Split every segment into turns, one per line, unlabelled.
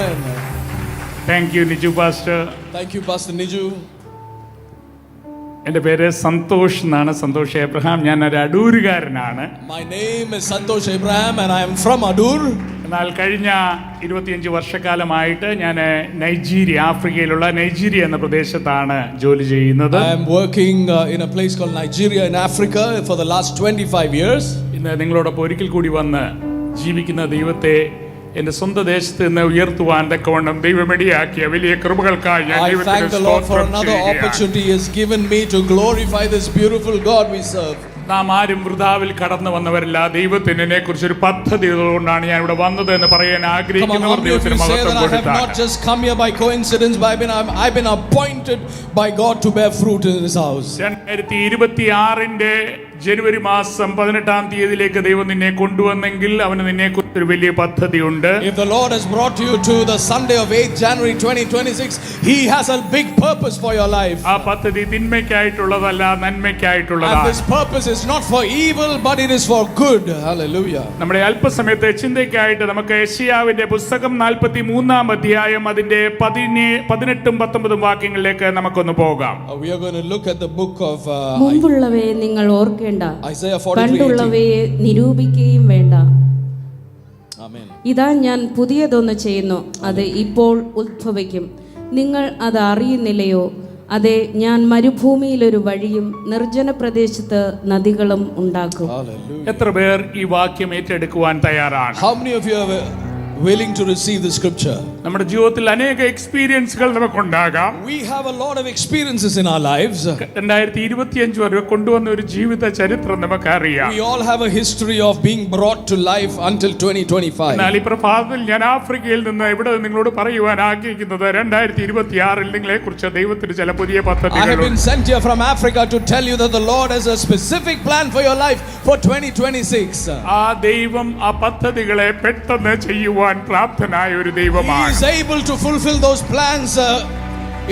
Amen.
Thank you, Niju Pastor.
Thank you, Pastor Niju.
എൻ്റെ പേര് സന്തോഷ് എന്നാണ്, സന്തോഷ് എബ്രഹാം. ഞാൻ ഒരു അടൂരുകാരനാണ്.
My name is Santosh Abraham and I am from Adur.
എന്നാൽ കഴിഞ്ഞ 25 വർഷക്കാലമായിട്ട് ഞാൻ നൈജീരിയ, ആഫ്രിക്കയിലുള്ള നൈജീരിയ എന്ന പ്രദേശത്താണ് ജോലി ചെയ്യുന്നത്.
I am working in a place called Nigeria in Africa for the last 25 years.
ഇന്ന് നിങ്ങളോടൊപ്പം ഒരിക്കൽ കൂടി വന്ന് ജീവിക്കുന്ന ദൈവത്തെ എന്റെ സ്വന്തം ദേശത്ത് നിന്ന് ഉയർത്തുവാൻ തക്കവണ്ണം ദൈവമിടയാക്കിയ വലിയ കൃപകൾക്കായി ഞാൻ
ദൈവത്തിന് സ്തോത്രം ചെയ്യുകയാണ്.
നാം ആരും വൃഥാവിൽ കടന്നു വന്നവരല്ല. ദൈവത്തിനെ കുറിച്ച് ഒരു പദ്ധതി ഉള്ളതുകൊണ്ടാണ് ഞാൻ ഇവിടെ വന്നത് എന്ന് പറയാൻ ആഗ്രഹിക്കുന്നവർ ദൈവത്തിന് മഹത്വം കൊടുത്താണ്.
I've been appointed by God to bear fruit in this house.
2026 ജനുവരി മാസം 18 തീയതിയിലേക്ക് ദൈവം നിന്നെ കൊണ്ടുവന്നെങ്കിൽ അവന് നിന്നെ കുറിച്ച് ഒരു വലിയ പദ്ധതിയുണ്ട്.
If the Lord has brought you to the Sunday of 8th January 2026, he has a big purpose for your life.
ആ പദ്ധതി തിന്മയ്ക്കായിട്ടുള്ളതല്ല, നന്മയ്ക്കായിട്ടുള്ളതാണ്.
And this purpose is not for evil but it is for good. Hallelujah.
നമ്മുടെ അല്പസമയത്തെ ചിന്തയ്ക്കായിട്ട് നമുക്ക് യെശയ്യാവിന്റെ പുസ്തകം 43-ാം അധ്യായം അതിന്റെ 18-ഉം 19-ഉം വാക്യങ്ങളിലേക്ക് നമുക്കൊന്ന് പോകാം.
We are going to look at the book of
മുമ്പുള്ളവയെ നിങ്ങൾ ഓർക്കേണ്ട,
Isaiah 43:18.
പണ്ടുള്ളവയെ നിരൂപിക്കുകയും വേണ്ട.
Amen.
ഇതാ ഞാൻ പുതിയതൊന്ന് ചെയ്യുന്നു, അത് ഇപ്പോൾ ഉത്ഭവിക്കും, നിങ്ങൾ അത് അറിയുന്നില്ലയോ? അതെ, ഞാൻ മരുഭൂമിയിൽ ഒരു വഴിയും നിർജ്ജന പ്രദേശത്ത് നദികളും ഉണ്ടാക്കും.
എത്ര പേർ ഈ വാക്യം ഏറ്റെടുക്കുവാൻ തയ്യാറാണ്?
How many of you are willing to receive the scripture?
നമ്മുടെ ജീവിതത്തിൽ അനേക എക്സ്പീരിയൻസുകൾ നമുക്കുണ്ടാകാം.
We have a lot of experiences in our lives.
2025 വരെ കൊണ്ടുവന്ന ഒരു ജീവിത ചരിത്രം നമുക്കറിയാം.
We all have a history of being brought to life until 2025.
എന്നാൽ ഈ പ്രഭാതത്തിൽ ഞാൻ ആഫ്രിക്കയിൽ നിന്ന് ഇവിടെ നിങ്ങളോട് പറയുവാൻ ആഗ്രഹിക്കുന്നത് 2026 നിങ്ങളെ കുറിച്ച് ദൈവത്തിന് ചില പുതിയ
I have
പദ്ധതികളുണ്ട്.
been sent here from Africa to tell you that the Lord has a specific plan for your life for 2026.
ആ ദൈവം ആ പദ്ധതികളെ പെട്ടെന്ന് ചെയ്യുവാൻ പ്രാപ്തനായ ഒരു ദൈവമാണ്.
He is able to fulfill those plans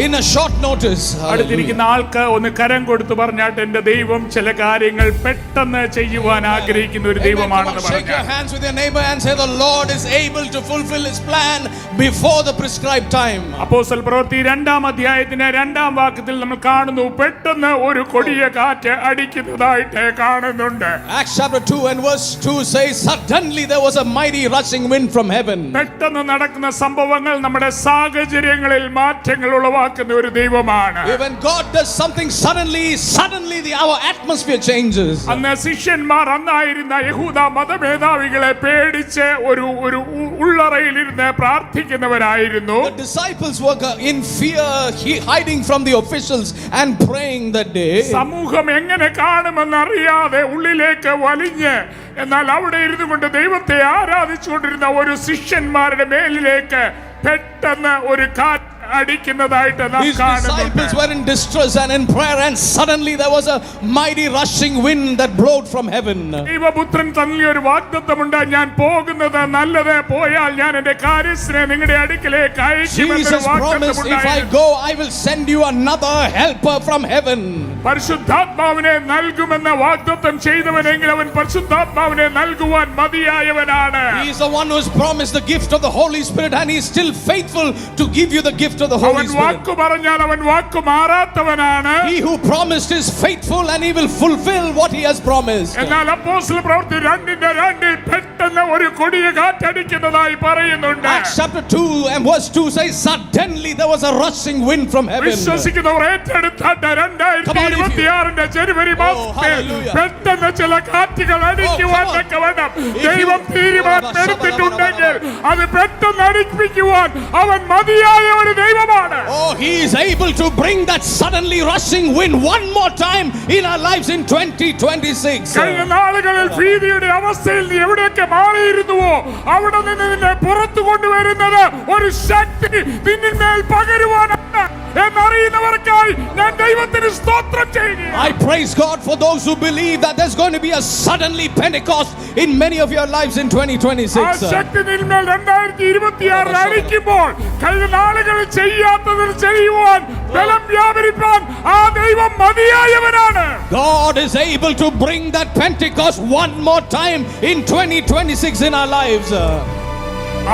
in a short notice.
അടുത്തിരിക്കുന്ന ആൾക്ക് ഒന്ന് കരം കൊടുത്ത് പറഞ്ഞാട്ട് എന്റെ ദൈവം ചില കാര്യങ്ങൾ പെട്ടെന്ന് ചെയ്യുവാൻ ആഗ്രഹിക്കുന്ന ഒരു ദൈവമാണെന്ന്
Shake your
പറഞ്ഞു.
hands with your neighbor and say the Lord is able to fulfill his plan before the prescribed time.
അപ്പോസ്തല പ്രവൃത്തി 2-ാം അധ്യായത്തിന്റെ 2-ാം വാക്യത്തിൽ നമ്മൾ കാണുന്നു, പെട്ടെന്ന് ഒരു കൊടിയ കാറ്റ് അടിക്കുന്നതായിട്ട് കാണുന്നുണ്ട്.
Acts chapter 2 and verse 2 says suddenly there was a mighty rushing wind from heaven.
പെട്ടെന്ന് നടക്കുന്ന സംഭവങ്ങൾ നമ്മുടെ സാഹചര്യങ്ങളിൽ മാറ്റങ്ങൾ ഉളവാക്കുന്ന ഒരു ദൈവമാണ്.
When God does something suddenly our atmosphere changes.
അന്ന് ശിഷ്യന്മാർ അന്നായിരുന്ന യഹൂദ മതമേധാവികളെ പേടിച്ച് ഒരു ഉള്ളറയിലിരുന്ന് പ്രാർത്ഥിക്കുന്നവരായിരുന്നു.
The disciples were in fear, hiding from the officials and praying that day.
സമൂഹം എങ്ങനെ കാണുമെന്നറിയാതെ ഉള്ളിലേക്ക് വലിഞ്ഞ് എന്നാൽ അവിടെ ഇരുന്നു കൊണ്ട് ദൈവത്തെ ആരാധിച്ചുകൊണ്ടിരുന്ന ഒരു ശിഷ്യന്മാരുടെ മേലിലേക്ക് പെട്ടെന്ന് ഒരു കാറ്റ് അടിക്കുന്നതായിട്ട് നാം കാണുന്നു.
His disciples were in distress and in prayer and suddenly there was a mighty rushing wind that blowed from heaven.
ദൈവപുത്രൻ തന്നിൽ ഒരു വാഗ്ദത്തമുണ്ട്, ഞാൻ പോകുന്നത് നല്ലത്, പോയാൽ ഞാൻ എൻ്റെ കാര്യസ്ഥനെ നിങ്ങളുടെ അടുക്കലേക്ക് അയക്കുമെന്ന് വാഗ്ദത്തമുണ്ട്.
If I go I will send you another helper from heaven.
പരിശുദ്ധാത്മാവിനെ നൽകുമെന്ന വാഗ്ദത്തം ചെയ്തവനെങ്കിൽ അവൻ പരിശുദ്ധാത്മാവിനെ നൽകുവാൻ മതിയായവനാണ്.
He is the one who has promised the gift of the Holy Spirit and he is still faithful to give you the gift of the Holy Spirit.
വാക്കു പറഞ്ഞാൽ അവൻ വാക്കു മാറാത്തവനാണ്.
He who promised is faithful and he will fulfill what he has promised.
എന്നാൽ അപ്പോസ്തല പ്രവൃത്തി 2:2 പെട്ടെന്ന് ഒരു കൊടിയ കാറ്റടിക്കുന്നതായി പറയുന്നുണ്ട്.
Acts chapter 2 and verse 2 says suddenly there was a rushing wind from heaven.
വിശ്വസിക്കുന്നവർ ഏറ്റെടുത്താൽ 2026 ജനുവരി മാസത്തിൽ പെട്ടെന്ന് ചില കാറ്റുകൾ അടിക്കുവാൻ തക്കവണ്ണം ദൈവം തീരുമാനമെടുത്തിട്ടുണ്ടെങ്കിൽ അത് പെട്ടെന്ന് അടിപ്പിക്കുവാൻ അവൻ മതിയായ ഒരു ദൈവമാണ്.
Oh, he is able to bring that suddenly rushing wind one more time in our lives in 2026.
കഴിഞ്ഞ നാളുകളിൽ ഭീതിയുടെ അവസ്ഥയിൽ നീ എവിടെയൊക്കെ മാറിയിരുന്നുവോ അവിടെ നിന്ന് നിന്നെ പുറത്തു കൊണ്ടുവരുന്നത് ഒരു ശക്തി നിന്നിന്മേൽ പകരുവാനാണ് എന്നറിയുന്നവർക്കായി ഞാൻ ദൈവത്തിന് സ്തോത്രം ചെയ്യുന്നു.
I praise God for those who believe that there's going to be a suddenly Pentecost in many of your lives in 2026.
ആ ശക്തി നിന്നിന്മേൽ 2026 അടിക്കുമ്പോൾ കഴിഞ്ഞ നാളുകളിൽ ചെയ്യാത്തതിൽ ചെയ്യുവാൻ ബലം വ്യാപരിപ്പാൻ ആ ദൈവം മതിയായവനാണ്.
God is able to bring that Pentecost one more time in 2026 in our lives.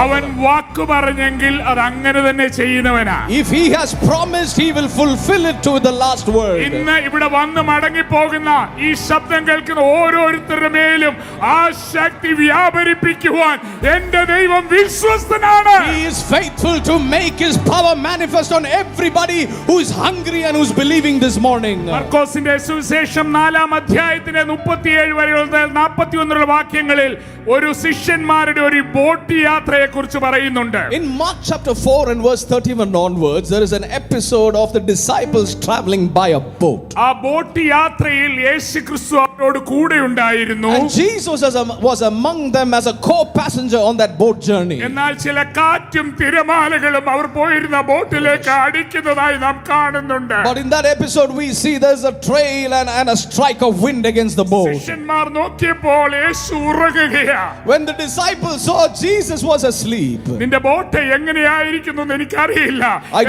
അവൻ വാക്ക് പറഞ്ഞെങ്കിൽ അത് അങ്ങനെ തന്നെ ചെയ്യുന്നവനാ.
If he has promised, he will fulfill it to the last word.
ഇന്ന് ഇവിടെ വന്ന് മടങ്ങി പോകുന്ന ഈ ശബ്ദം കേൾക്കുന്ന ഓരോരുത്തരുടെ മേലും ആ ശക്തി വ്യാപരിപ്പിക്കുവാൻ എന്റെ ദൈവം വിശ്വസ്തനാണ്.
He is faithful to make his power manifest on everybody who is hungry and who is believing this morning.
മർക്കോസിന്റെ സുവിശേഷം 4-ാം അധ്യായത്തിലെ 37 വരെയുള്ള 41 വാക്യങ്ങളിൽ ഒരു ശിഷ്യന്മാരുടെ ഒരു ബോട്ട് യാത്രയെ കുറിച്ച് പറയുന്നുണ്ട്.
In Mark chapter 4 and verse 31 onwards, there is an episode of the disciples traveling by a boat.
ആ ബോട്ട് യാത്രയിൽ യേശുക്രിസ്തു അവരോട് കൂടെ ഉണ്ടായിരുന്നു.
And Jesus was among them as a co-passenger on that boat journey.
എന്നാൽ ചില കാറ്റും തിരമാലകളും അവർ പോയിരുന്ന ബോട്ടിലേക്ക് അടിക്കുന്നതായി നാം കാണുന്നുണ്ട്.
But in that episode we see there's a trail and a strike of wind against the boat.
ശിഷ്യന്മാർ നോക്കിയപ്പോൾ യേശു ഉറങ്ങുകയാണ്.
When the disciples saw Jesus was asleep.
നിന്റെ ബോട്ട് എങ്ങനെയായിരിക്കുന്നു എന്ന് എനിക്കറിയില്ല.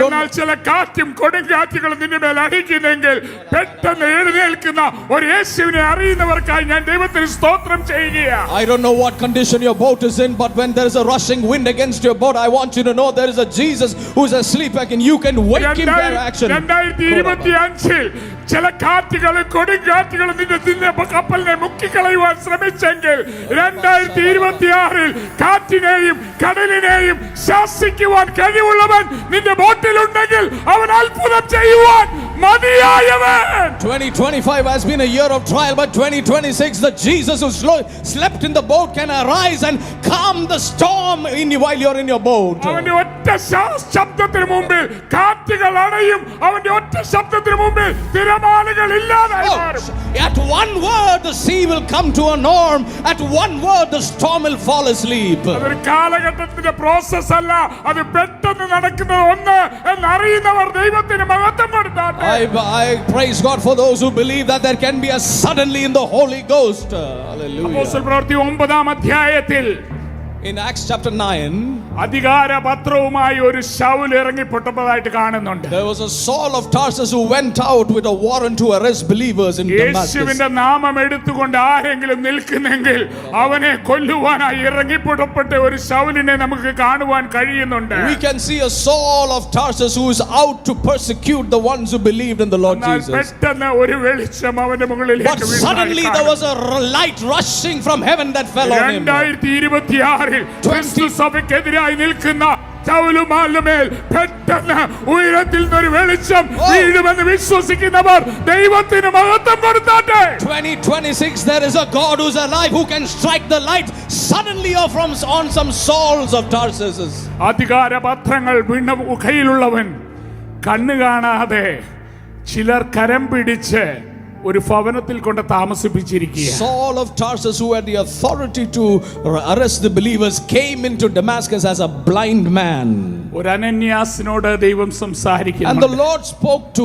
എന്നാൽ ചില കാറ്റും കൊടുങ്കാറ്റുകളും നിന്റെ മേൽ അടിക്കുന്നെങ്കിൽ പെട്ടെന്ന് എഴുന്നേൽക്കുന്ന ഒരു യേശുവിനെ അറിയുന്നവർക്കായി ഞാൻ ദൈവത്തിന് സ്തോത്രം ചെയ്യുകയാണ്.
I don't know what condition your boat is in, but when there is a rushing wind against your boat, I want you to know there is a Jesus who is asleep and you can wake him by action.
2025 ചില കാറ്റുകളും കൊടുങ്കാറ്റുകളും നിന്റെ കപ്പലിനെ മുക്കിക്കളയുവാൻ ശ്രമിച്ചെങ്കിൽ 2026 കാറ്റിനെയും കടലിനെയും ശാസിക്കുവാൻ കഴിവുള്ളവൻ നിന്റെ ബോട്ടിലുണ്ടെങ്കിൽ അവൻ അത്ഭുതം ചെയ്യുവാൻ മതിയായവൻ.
2025 has been a year of trial, but 2026 the Jesus who slept in the boat can arise and calm the storm while you're in your boat.
അവന്റെ ഒറ്റ ശബ്ദത്തിന് മുമ്പിൽ കാറ്റുകൾ അടയും. അവന്റെ ഒറ്റ ശബ്ദത്തിന് മുമ്പിൽ തിരമാലകൾ ഇല്ലാതായി മാറും.
At one word the sea will come to a norm. At one word the storm will fall asleep.
അതൊരു കാലഘട്ടത്തിന്റെ പ്രോസസ് അല്ല, അത് പെട്ടെന്ന് നടക്കുന്ന ഒന്ന് എന്നറിയുന്നവർ ദൈവത്തിന് മഹത്വം കൊടുത്താട്ടെ.
I praise God for those who believe that there can be a suddenly in the Holy Ghost. Hallelujah.
അപ്പോസ്തല പ്രവൃത്തി 9-ാം അധ്യായത്തിൽ
In Acts chapter 9,
അധികാരപത്രവുമായി ഒരു ശൗൽ ഇറങ്ങിപ്പെട്ടതായിട്ട് കാണുന്നുണ്ട്.
there was a Saul of Tarsus who went out with a warrant to arrest believers in Damascus.
യേശുവിന്റെ നാമം എടുത്തുകൊണ്ട് ആരെങ്കിലും നിൽക്കുന്നെങ്കിൽ അവനെ കൊല്ലുവാനായി ഇറങ്ങിപ്പെട്ട ഒരു ശൗലിനെ നമുക്ക് കാണുവാൻ കഴിയുന്നുണ്ട്.
We can see a Saul of Tarsus who is out to persecute the ones who believed in the Lord Jesus.
പെട്ടെന്ന് ഒരു വെളിച്ചം അവന്റെ മുകളിലേക്ക്
But suddenly there was a light rushing from heaven that fell on him.
2026 ക്രിസ്തു സഭയ്ക്കെതിരായി നിൽക്കുന്ന ശൗലുമാലുമേൽ പെട്ടെന്ന് ഉയരത്തിൽ നിന്നൊരു വെളിച്ചം വീഴുമെന്ന് വിശ്വസിക്കുന്നവർ ദൈവത്തിന് മഹത്വം കൊടുത്താട്ടെ.
2026 there is a God who's alive who can strike the light suddenly on some Sauls of Tarsus.
അധികാരപത്രങ്ങൾ കയ്യിലുള്ളവൻ കണ്ണു കാണാതെ ചിലർ കരം പിടിച്ച് ഒരു ഭവനത്തിൽ കൊണ്ട് താമസിപ്പിച്ചിരിക്കുകയാണ്.
Saul of Tarsus, who had the authority to arrest the believers, came into Damascus as a blind man.
ഒരു അനന്യാസിനോട് ദൈവം സംസാരിക്കുന്നു.
And the Lord spoke to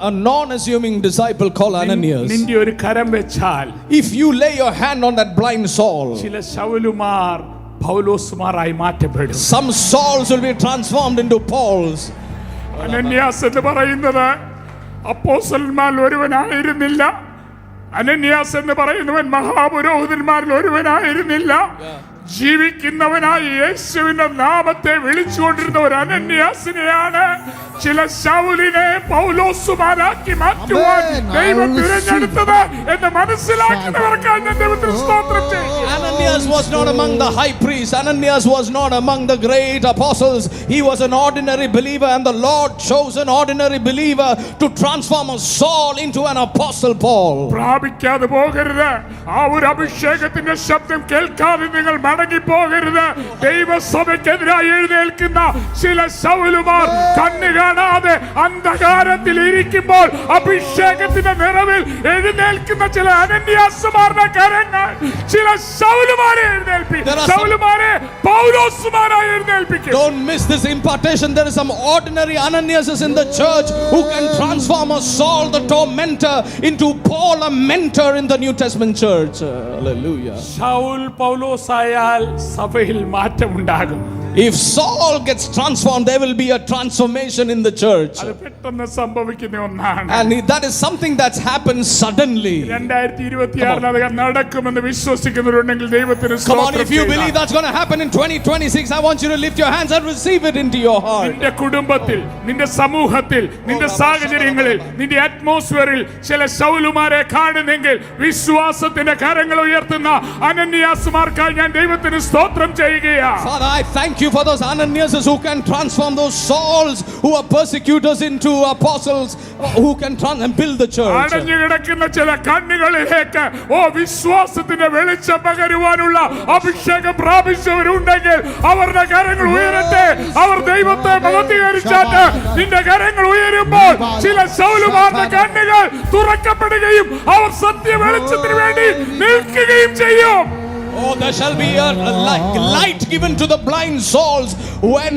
a non-assuming disciple called Ananias.
നിന്റെ ഒരു കരം വെച്ചാൽ
If you lay your hand on that blind Saul,
ചില ശൗലുമാർ പൗലോസുമാരായി മാറ്റപ്പെടും.
some Sauls will be transformed into Pauls.
അനന്യാസ് എന്ന് പറയുന്നത് അപ്പോസ്തലന്മാരിൽ ഒരുവനായിരുന്നില്ല. അനന്യാസ് എന്ന് പറയുന്നവൻ മഹാപുരോഹിതന്മാരിൽ ഒരുവനായിരുന്നില്ല. ജീവിക്കുന്നവനായി യേശുവിന്റെ നാമത്തെ വിളിച്ചുകൊണ്ടിരുന്ന ഒരു അനന്യാസിനെയാണ് ചില ശൗലിനെ പൗലോസുമാരാക്കി മാറ്റുവാൻ ദൈവം തിരഞ്ഞെടുത്തത് എന്ന് മനസ്സിലാക്കുന്നവർക്കായി ഞാൻ ദൈവത്തിന് സ്തോത്രം ചെയ്യുന്നു.
Ananias was not among the high priests. Ananias was not among the great apostles. He was an ordinary believer, and the Lord chose an ordinary believer to transform a Saul into an apostle Paul.
പ്രാപിക്കാതെ പോകരുത്. ആ ഒരു അഭിഷേകത്തിന്റെ ശബ്ദം കേൾക്കാതെ നിങ്ങൾ മടങ്ങി പോകരുത്. ദൈവസഭയ്ക്കെതിരായി എഴുന്നേൽക്കുന്ന ചില ശൗലുമാർ കണ്ണു കാണാതെ അന്ധകാരത്തിൽ ഇരിക്കുമ്പോൾ അഭിഷേകത്തിന്റെ നിറവിൽ എഴുന്നേൽക്കുന്ന ചില അനന്യാസുമാരുടെ കരങ്ങൾ ചില ശൗലുമാരെ എഴുന്നേൽപ്പിക്കും. ശൗലുമാരെ പൗലോസുമാരായി എഴുന്നേൽപ്പിക്കും.
Don't miss this impartation. There is some ordinary Ananias in the church who can transform a Saul the tormentor into Paul a mentor in the New Testament church. Hallelujah.
Saul പൗലോസായാൽ സഭയിൽ മാറ്റമുണ്ടാകും.
If Saul gets transformed, there will be a transformation in the church.
അത് പെട്ടെന്ന് സംഭവിക്കുന്ന ഒന്നാണ്.
And that is something that's happened suddenly.
2026 അത് നടക്കുമെന്ന് വിശ്വസിക്കുന്നവരുണ്ടെങ്കിൽ ദൈവത്തിന്
Come on,
സ്തോത്രം
if you
ചെയ്യുക.
believe that's going to happen in 2026, I want you to lift your hands and receive it into your heart.
നിന്റെ കുടുംബത്തിൽ, നിന്റെ സമൂഹത്തിൽ, നിന്റെ സാഹചര്യങ്ങളിൽ, നിന്റെ അറ്റ്മോസ്ഫിയറിൽ ചില ശൗലുമാരെ കാണുന്നെങ്കിൽ വിശ്വാസത്തിന്റെ കരങ്ങൾ ഉയർത്തുന്ന അനന്യാസുമാർക്കായി ഞാൻ ദൈവത്തിന് സ്തോത്രം ചെയ്യുകയാണ്.
Father, I thank you for those Ananiases who can transform those Sauls who are persecutors into apostles, who can build the church.
അടഞ്ഞു കിടക്കുന്ന ചില കണ്ണുകളിലേക്ക് വിശ്വാസത്തിന്റെ വെളിച്ചം പകരുവാനുള്ള അഭിഷേകം പ്രാപിച്ചവരുണ്ടെങ്കിൽ അവരുടെ കരങ്ങൾ ഉയരട്ടെ. അവർ ദൈവത്തെ മഹത്വീകരിച്ചാട്ട് നിന്റെ കരങ്ങൾ ഉയരുമ്പോൾ ചില ശൗലുമാരുടെ കണ്ണുകൾ തുറക്കപ്പെടുകയും അവർ സത്യ വെളിച്ചത്തിന് വേണ്ടി നിൽക്കുകയും ചെയ്യും.
Oh, there shall be a light given to the blind souls when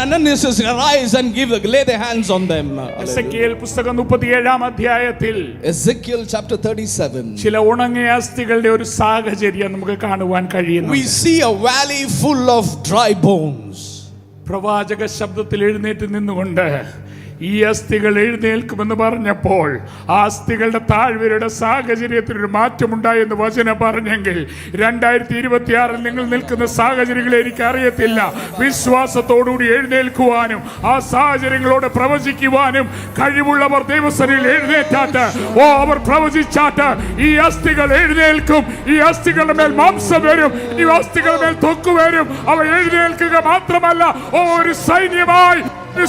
Ananias arise and lay their hands on them.
Ezekiel പുസ്തകം 37 അധ്യായത്തിൽ
Ezekiel chapter 37.
ചില ഉണങ്ങിയ അസ്ഥികളുടെ ഒരു സാഹചര്യം നമുക്ക് കാണുവാൻ കഴിയുന്നു.
We see a valley full of dry bones.
പ്രവാചക ശബ്ദത്തിൽ എഴുന്നേറ്റ് നിന്നുകൊണ്ട് ഈ അസ്ഥികൾ എഴുന്നേൽക്കുമെന്ന് പറഞ്ഞപ്പോൾ ആ അസ്ഥികളുടെ താഴ്വരയുടെ സാഹചര്യത്തിൽ ഒരു മാറ്റമുണ്ടായെന്ന് വചനം പറഞ്ഞെങ്കിൽ 2026 നിങ്ങൾ നിൽക്കുന്ന സാഹചര്യങ്ങളെ എനിക്ക് അറിയത്തില്ല. വിശ്വാസത്തോടുകൂടി എഴുന്നേൽക്കുവാനും ആ സാഹചര്യങ്ങളോട് പ്രവചിക്കുവാനും കഴിവുള്ളവർ ദൈവസന്നിധിയിൽ എഴുന്നേറ്റാട്ട് അവർ പ്രവചിച്ചാട്ട് ഈ അസ്ഥികൾ എഴുന്നേൽക്കും. ഈ അസ്ഥികളുടെ മേൽ മാംസം വരും, ഈ അസ്ഥികളുടെ മേൽ ത്വക്ക് വരും. അവ എഴുന്നേൽക്കുക മാത്രമല്ല ഒരു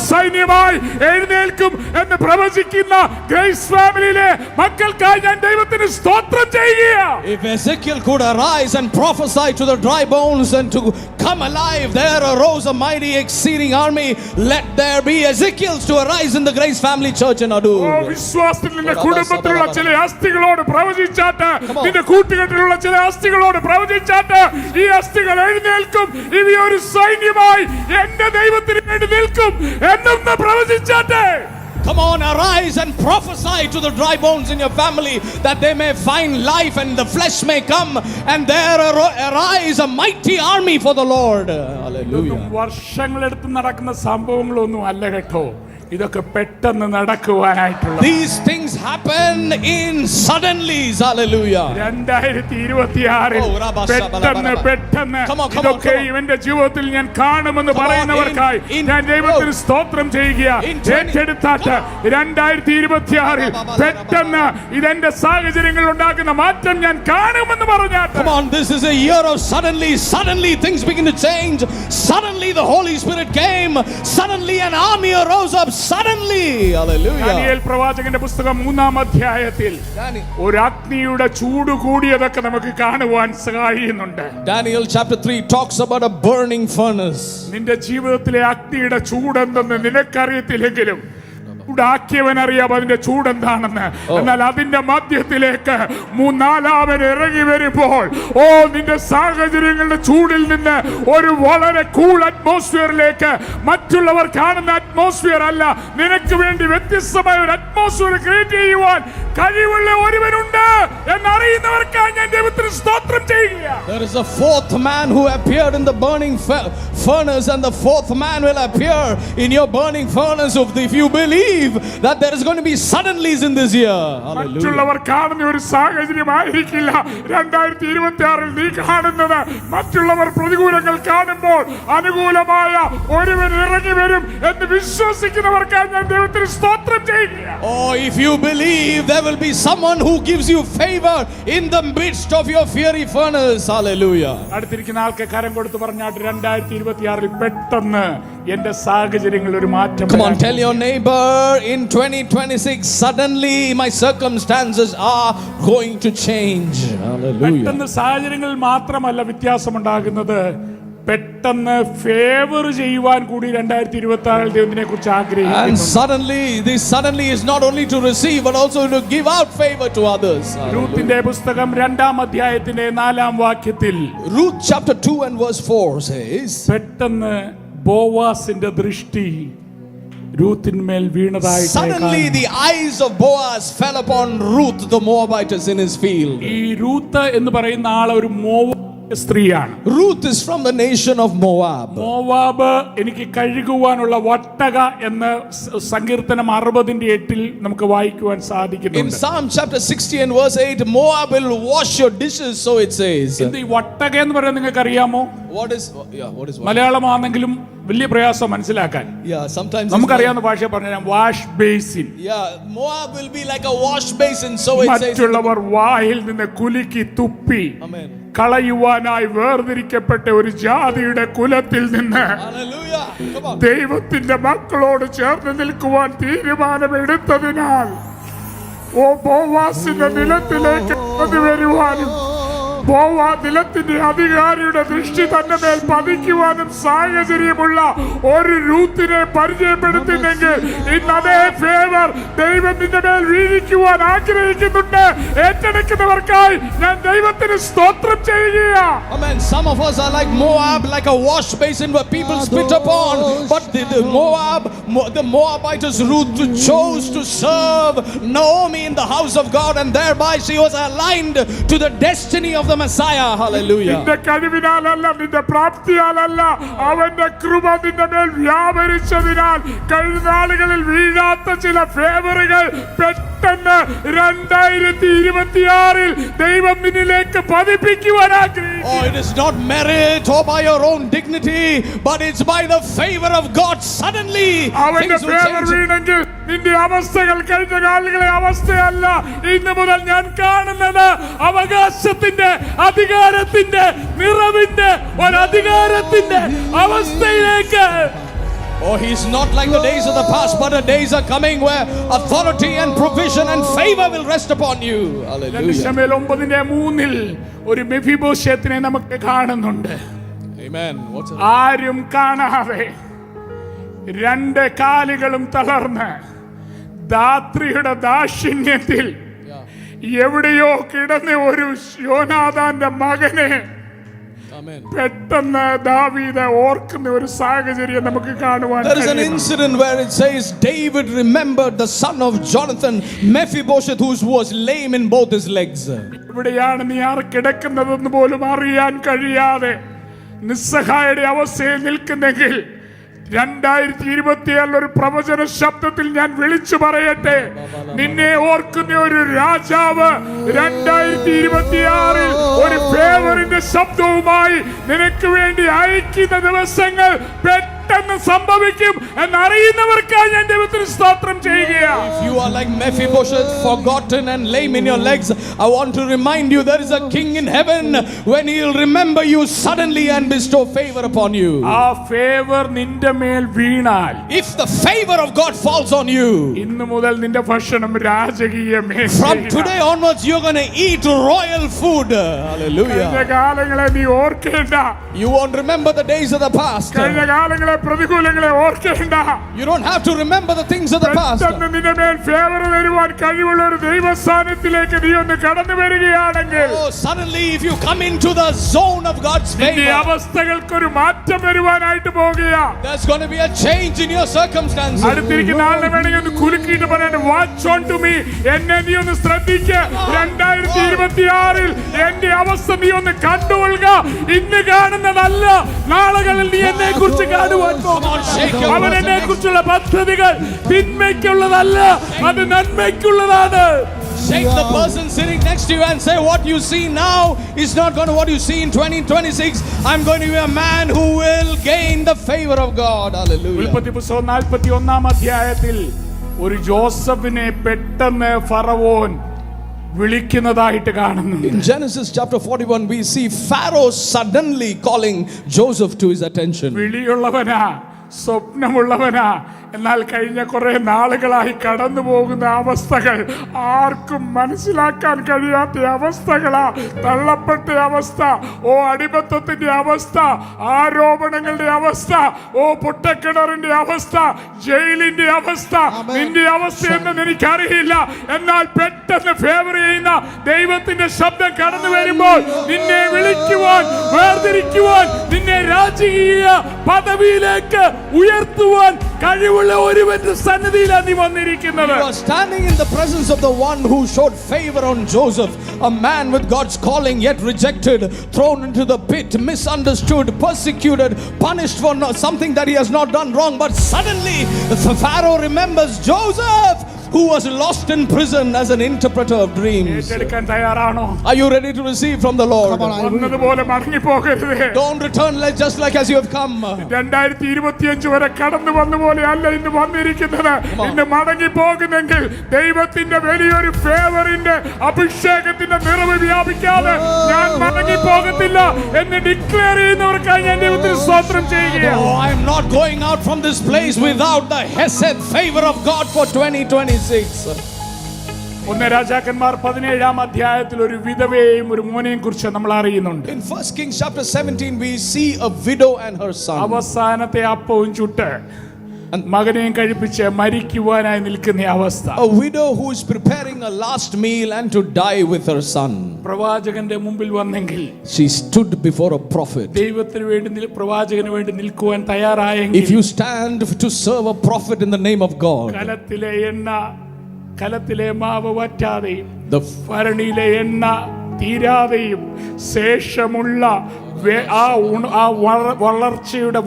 സൈന്യമായി എഴുന്നേൽക്കും എന്ന് പ്രവചിക്കുന്ന ഗ്രേസ് ഫാമിലിയിലെ മക്കൾക്കായി ഞാൻ ദൈവത്തിന് സ്തോത്രം ചെയ്യുക.
If Ezekiel could arise and prophesy to the dry bones and to come alive, there arose a mighty exceeding army. Let there be Ezekiels to arise in the Grace Family Church in Adur.
വിശ്വാസത്തിൽ നിന്റെ കുടുംബത്തിലുള്ള ചില അസ്ഥികളോട് പ്രവചിച്ചാട്ട്, നിന്റെ കൂട്ടുകെട്ടിലുള്ള ചില അസ്ഥികളോട് പ്രവചിച്ചാട്ട് ഈ അസ്ഥികൾ എഴുന്നേൽക്കും. ഇവ ഒരു സൈന്യമായി എന്റെ ദൈവത്തിന് വേണ്ടി നിൽക്കും എന്നൊന്ന് പ്രവചിച്ചാട്ടെ.
Come on, arise and prophesy to the dry bones in your family that they may find life and the flesh may come and there arise a mighty army for the Lord. Hallelujah.
വർഷങ്ങളെടുത്ത് നടക്കുന്ന സംഭവങ്ങളൊന്നും അല്ല കേട്ടോ, ഇതൊക്കെ പെട്ടെന്ന് നടക്കുവാനായിട്ടുള്ള.
These things happen in suddenlies. Hallelujah.
2026 പെട്ടെന്ന് ഇതൊക്കെ ഇവന്റെ ജീവിതത്തിൽ ഞാൻ കാണുമെന്ന് പറയുന്നവർക്കായി ഞാൻ ദൈവത്തിന് സ്തോത്രം ചെയ്യുക. ഏറ്റെടുത്താട്ട് 2026 പെട്ടെന്ന് ഇതെന്റെ സാഹചര്യങ്ങൾ ഉണ്ടാക്കുന്ന മാറ്റം ഞാൻ കാണുമെന്ന് പറഞ്ഞാട്ട്.
Come on, this is a year of suddenly things begin to change. Suddenly the Holy Spirit came. Suddenly an army arose up. Suddenly. Hallelujah.
Daniel പ്രവാചകന്റെ പുസ്തകം 3 അധ്യായത്തിൽ ഒരു അഗ്നിയുടെ ചൂട് കൂടിയതൊക്കെ നമുക്ക് കാണുവാൻ സഹായിക്കുന്നുണ്ട്.
Daniel chapter 3 talks about a burning furnace.
നിന്റെ ജീവിതത്തിലെ അഗ്നിയുടെ ചൂടെന്തെന്ന് നിനക്കറിയത്തില്ലെങ്കിലും ചൂടാക്കിയവനറിയാം അതിന്റെ ചൂടെന്താണെന്ന്. എന്നാൽ അതിന്റെ മധ്യത്തിലേക്ക് 3-4 ഇറങ്ങി വരുമ്പോൾ നിന്റെ സാഹചര്യങ്ങളുടെ ചൂടിൽ നിന്ന് ഒരു വളരെ കൂൾ അറ്റ്മോസ്ഫിയറിലേക്ക്, മറ്റുള്ളവർ കാണുന്ന അറ്റ്മോസ്ഫിയർ അല്ല, നിനക്ക് വേണ്ടി വ്യത്യസ്തമായ ഒരു അറ്റ്മോസ്ഫിയർ ക്രിയേറ്റ് ചെയ്യുവാൻ കഴിവുള്ള ഒരുവനുണ്ട് എന്നറിയുന്നവർക്കായി ഞാൻ ദൈവത്തിന് സ്തോത്രം ചെയ്യുക.
There is a fourth man who appeared in the burning furnace, and the fourth man will appear in your burning furnace if you believe that there is going to be suddenlies in this year. Hallelujah.
മറ്റുള്ളവർ കാണുന്ന ഒരു സാഹചര്യമായിരിക്കില്ല 2026 നീ കാണുന്നത്. മറ്റുള്ളവർ പ്രതികൂലങ്ങൾ കാണുമ്പോൾ അനുകൂലമായ ഒരുവൻ ഇറങ്ങി വരും എന്ന് വിശ്വസിക്കുന്നവർക്കായി ഞാൻ ദൈവത്തിന് സ്തോത്രം ചെയ്യുക.
If you believe, there will be someone who gives you favor in the midst of your fiery furnace. Hallelujah.
അടുത്തിരിക്കുന്ന ആൾക്ക് കരം കൊടുത്ത് പറഞ്ഞാട്ട് 2026 പെട്ടെന്ന് എന്റെ സാഹചര്യങ്ങളിൽ ഒരു മാറ്റം.
Come on, tell your neighbor, in 2026 suddenly my circumstances are going to change. Hallelujah.
പെട്ടെന്ന് സാഹചര്യങ്ങളിൽ മാത്രമല്ല വ്യത്യാസമുണ്ടാകുന്നത്, പെട്ടെന്ന് ഫേവർ ചെയ്യുവാൻ കൂടി 2026 ദൈവത്തിനെ കുറിച്ച് ആഗ്രഹിക്കുന്നു.
And suddenly is not only to receive but also to give out favor to others.
രൂത്തിന്റെ പുസ്തകം 2 അധ്യായത്തിന്റെ 4 വാക്യത്തിൽ
Ruth chapter 2 and verse 4 says,
പെട്ടെന്ന് ബോവാസിന്റെ ദൃഷ്ടി രൂത്തിന്മേൽ വീണതായി.
Suddenly the eyes of Boaz fell upon Ruth the Moabitess in his field.
ഈ Ruth എന്ന് പറയുന്ന ആൾ ഒരു സ്ത്രീയാണ്.
Ruth is from the nation of Moab.
Moab എനിക്ക് കഴുകുവാനുള്ള വട്ടക എന്ന് സങ്കീർത്തനം 60:8 നമുക്ക് വായിക്കുവാൻ
In
സാധിക്കുന്നുണ്ട്.
Psalm chapter 60 and verse 8, Moab will wash your dishes, so it says.
എന്ത് ഈ വട്ടക എന്ന് പറയുന്നത് നിങ്ങൾക്ക് അറിയാമോ?
What is
മലയാളമാണെങ്കിലും വലിയ പ്രയാസം മനസ്സിലാക്കാൻ.
Yeah, sometimes
നമുക്കറിയാവുന്ന ഭാഷ പറഞ്ഞാൽ wash basin.
Yeah, Moab will be like a wash basin, so it says.
മറ്റുള്ളവർ വായിൽ നിന്ന് കുലുക്കി തുപ്പി
Amen.
കളയുവാനായി വേർതിരിക്കപ്പെട്ട ഒരു ജാതിയുടെ കുലത്തിൽ നിന്ന്
Hallelujah. Come on.
ദൈവത്തിന്റെ മക്കളോട് ചേർന്ന് നിൽക്കുവാൻ തീരുമാനമെടുത്തതിനാൽ ബോവാസിന്റെ നിലത്തിലേക്ക് വരുവാനും നിലത്തിന്റെ അധികാരിയുടെ ദൃഷ്ടി തന്നെ മേൽ പതിക്കുവാനും സാഹചര്യമുള്ള ഒരു രൂത്തിനെ പരിചയപ്പെടുത്തുന്നെങ്കിൽ ഇന്ന് അതേ ഫേവർ ദൈവം നിന്റെ മേൽ വീഴിക്കുവാൻ ആഗ്രഹിക്കുന്നുണ്ട്. ഏറ്റെടുക്കുന്നവർക്കായി ഞാൻ ദൈവത്തിന് സ്തോത്രം ചെയ്യുകയാ.
Amen. Some of us are like Moab, like a wash basin where people spit upon. But the Moabitess Ruth chose to serve Naomi in the house of God, and thereby she was aligned to the destiny of the Messiah. Hallelujah.
നിന്റെ കഴിവിനാലല്ല, നിന്റെ പ്രാപ്തിയാലല്ല, അവന്റെ കൃപ നിന്റെ മേൽ വ്യാപരിച്ചതിനാൽ കഴിഞ്ഞ നാളുകളിൽ വീഴാത്ത ചില ഫേവറുകൾ പെട്ടെന്ന് 2026 ദൈവം നിന്നിലേക്ക് പതിപ്പിക്കുവാൻ ആഗ്രഹിക്കുന്നു.
Oh, it is not merit or by your own dignity, but it's by the favor of God. Suddenly
അവന്റെ
things will
ഫേവർ
change.
വീണെങ്കിൽ നിന്റെ അവസ്ഥകൾ കഴിഞ്ഞ കാലങ്ങളെ അവസ്ഥയല്ല. ഇന്ന് മുതൽ ഞാൻ കാണുന്നത് അവകാശത്തിന്റെ, അധികാരത്തിന്റെ, നിറവിന്റെ ഒരു അധികാരത്തിന്റെ അവസ്ഥയിലേക്ക്.
Oh, he's not like the days of the past, but the days are coming where authority and provision and favor will rest upon you. Hallelujah.
ശമൂവേൽ 9:3 ഒരു മെഫിബോശേത്തിനെ നമുക്ക് കാണുന്നുണ്ട്.
Amen.
ആരും കാണാതെ രണ്ട് കാലുകളും തളർന്ന് ധാത്രിയുടെ ദാക്ഷിണ്യത്തിൽ എവിടെയോ കിടന്ന ഒരു യോനാഥാന്റെ മകനെ പെട്ടെന്ന് ദാവീദ് ഓർക്കുന്ന ഒരു സാഹചര്യം നമുക്ക് കാണുവാൻ
There is an incident where it says David remembered the son of Jonathan, Mephibosheth, who was lame in both his legs.
എവിടെയാണ് നീ കിടക്കുന്നതെന്ന് പോലും അറിയാൻ കഴിയാതെ നിസ്സഹായയുടെ അവസ്ഥയിൽ നിൽക്കുന്നെങ്കിൽ 2027 ഒരു പ്രവചന ശബ്ദത്തിൽ ഞാൻ വിളിച്ചു പറയട്ടെ, നിന്നെ ഓർക്കുന്ന ഒരു രാജാവ് 2026 ഒരു ഫേവറിന്റെ ശബ്ദവുമായി നിനക്ക് വേണ്ടി അയക്കുന്ന ദിവസങ്ങൾ പെട്ടെന്ന് സംഭവിക്കും എന്നറിയുന്നവർക്കായി ഞാൻ ദൈവത്തിന് സ്തോത്രം ചെയ്യുകയാണ്.
If you are like Mephibosheth, forgotten and lame in your legs, I want to remind you there is a king in heaven when he'll remember you suddenly and bestow favor upon you.
ആ favour നിന്റെ മേൽ വീണാൽ,
if the favor of God falls on you,
ഇന്നു മുതൽ നിന്റെ ഭക്ഷണം രാജകീയ
from today onwards you're going to eat royal food. Hallelujah.
കഴിഞ്ഞ കാലങ്ങളെ നീ ഓർക്കേണ്ട.
You won't remember the days of the past.
കഴിഞ്ഞ കാലങ്ങളെ പ്രതികൂലങ്ങളെ ഓർക്കേണ്ട.
You don't have to remember the things of the past.
നിന്റെ മേൽ ഫേവർ തരുവാൻ കഴിവുള്ള ഒരു ദൈവസ്ഥാനത്തിലേക്ക് നീ ഒന്ന് കടന്നു വരികയാണെങ്കിൽ,
oh, suddenly if you come into the zone of God's
നിന്റെ
favor,
അവസ്ഥകൾക്ക് ഒരു മാറ്റം വരുവാനായിട്ട് പോകുകയാ.
there's going to be a change in your circumstances.
അടുത്തിരിക്കുന്ന ആളിനെ വേണമെങ്കിൽ ഒന്ന് കുലുക്കിയിട്ട് പറയാൻ, വാച്ച് ഓൺ ടു മീ, എന്നെ നീ ഒന്ന് ശ്രദ്ധിക്കുക. 2026 എന്റെ അവസ്ഥ നീ ഒന്ന് കണ്ടുകൊള്ളുക. ഇന്ന് കാണുന്നതല്ല, നാളുകളിൽ നീ എന്നെ കുറിച്ച് കാണുവാൻ പോകും. അവൻ എന്നെ കുറിച്ചുള്ള പദ്ധതികൾ തിന്മയ്ക്കുള്ളതല്ല, അത് നന്മയ്ക്കുള്ളതാണ്.
Shake the person sitting next to you and say, what you see now is not going to what you see in 2026. I'm going to be a man who will gain the favor of God. Hallelujah.
ഉൽപ്പത്തി പുസ്തകം 41 അധ്യായത്തിൽ ഒരു ജോസഫിനെ പെട്ടെന്ന് ഫറവോൻ വിളിക്കുന്നതായിട്ട് കാണുന്നു.
In Genesis chapter 41 we see Pharaoh suddenly calling Joseph to his attention.
വിളിയുള്ളവനാ, സ്വപ്നമുള്ളവനാ, എന്നാൽ കഴിഞ്ഞ കുറെ നാളുകളായി കടന്നു പോകുന്ന അവസ്ഥകൾ ആർക്കും മനസ്സിലാക്കാൻ കഴിയാത്ത അവസ്ഥകളാ. തള്ളപ്പെട്ട അവസ്ഥ, അടിമത്തത്തിന്റെ അവസ്ഥ, ആരോപണങ്ങളുടെ അവസ്ഥ, പൊട്ടക്കിണറിന്റെ അവസ്ഥ, ജയിലിന്റെ അവസ്ഥ. നിന്റെ അവസ്ഥ എന്ന് എനിക്കറിയില്ല, എന്നാൽ പെട്ടെന്ന് ഫേവർ ചെയ്യുന്ന ദൈവത്തിന്റെ ശബ്ദം കടന്നു വരുമ്പോൾ നിന്നെ വിളിക്കുവാൻ, വേർതിരിക്കുവാൻ, നിന്നെ രാജകീയ പദവിയിലേക്ക് ഉയർത്തുവാൻ കഴിവ് കഴിവുള്ള ഒരുവന്റെ സന്നിധിയിലാണ് നീ വന്നിരിക്കുന്നത്.
You are standing in the presence of the one who showed favor on Joseph, a man with God's calling yet rejected, thrown into the pit, misunderstood, persecuted, punished for something that he has not done wrong. But suddenly the Pharaoh remembers Joseph, who was lost in prison as an interpreter of dreams.
ഏറ്റെടുക്കാൻ തയ്യാറാണോ?
Are you ready to receive from the Lord?
വന്നതുപോലെ മടങ്ങി പോകരുത്.
Don't return just like as you have come.
2025 വരെ കടന്നു വന്ന പോലെ അല്ല ഇന്ന് വന്നിരിക്കുന്നത്. ഇന്ന് മടങ്ങി പോകുന്നെങ്കിൽ ദൈവത്തിന്റെ വലിയൊരു ഫേവറിന്റെ അഭിഷേകത്തിന്റെ നിറവ് വ്യാപിക്കാതെ ഞാൻ മടങ്ങി പോകത്തില്ല എന്ന് ഡിക്ലെയർ ചെയ്യുന്നവർക്കായി ഞാൻ ദൈവത്തിന് സ്തോത്രം ചെയ്യുകയാണ്.
Oh, I am not going out from this place without the Hesed favor of God for 2026.
ഒന്ന് രാജാക്കന്മാർ 17-ാം അധ്യായത്തിൽ ഒരു വിധവയെയും ഒരു മോനെയും കുറിച്ച് നമ്മൾ അറിയുന്നുണ്ട്.
In 1 Kings chapter 17 we see a widow and her son.
അവസാനത്തെ അപ്പവും ചുട്ട് മകനെയും കഴിപ്പിച്ച് മരിക്കുവാനായി നിൽക്കുന്ന അവസ്ഥ.
A widow who is preparing a last meal and to die with her son.
പ്രവാചകന്റെ മുമ്പിൽ വന്നെങ്കിൽ
She stood before a prophet.
ദൈവത്തിന് വേണ്ടി പ്രവാചകന് വേണ്ടി നിൽക്കുവാൻ തയ്യാറായെങ്കിൽ,
If you stand to serve a prophet in the name of God,
കലത്തിലെ എണ്ണ കലത്തിലെ മാവ് വറ്റാതെയും
the
ഭരണിയിലെ എണ്ണ തീരാതെയും ശേഷമുള്ള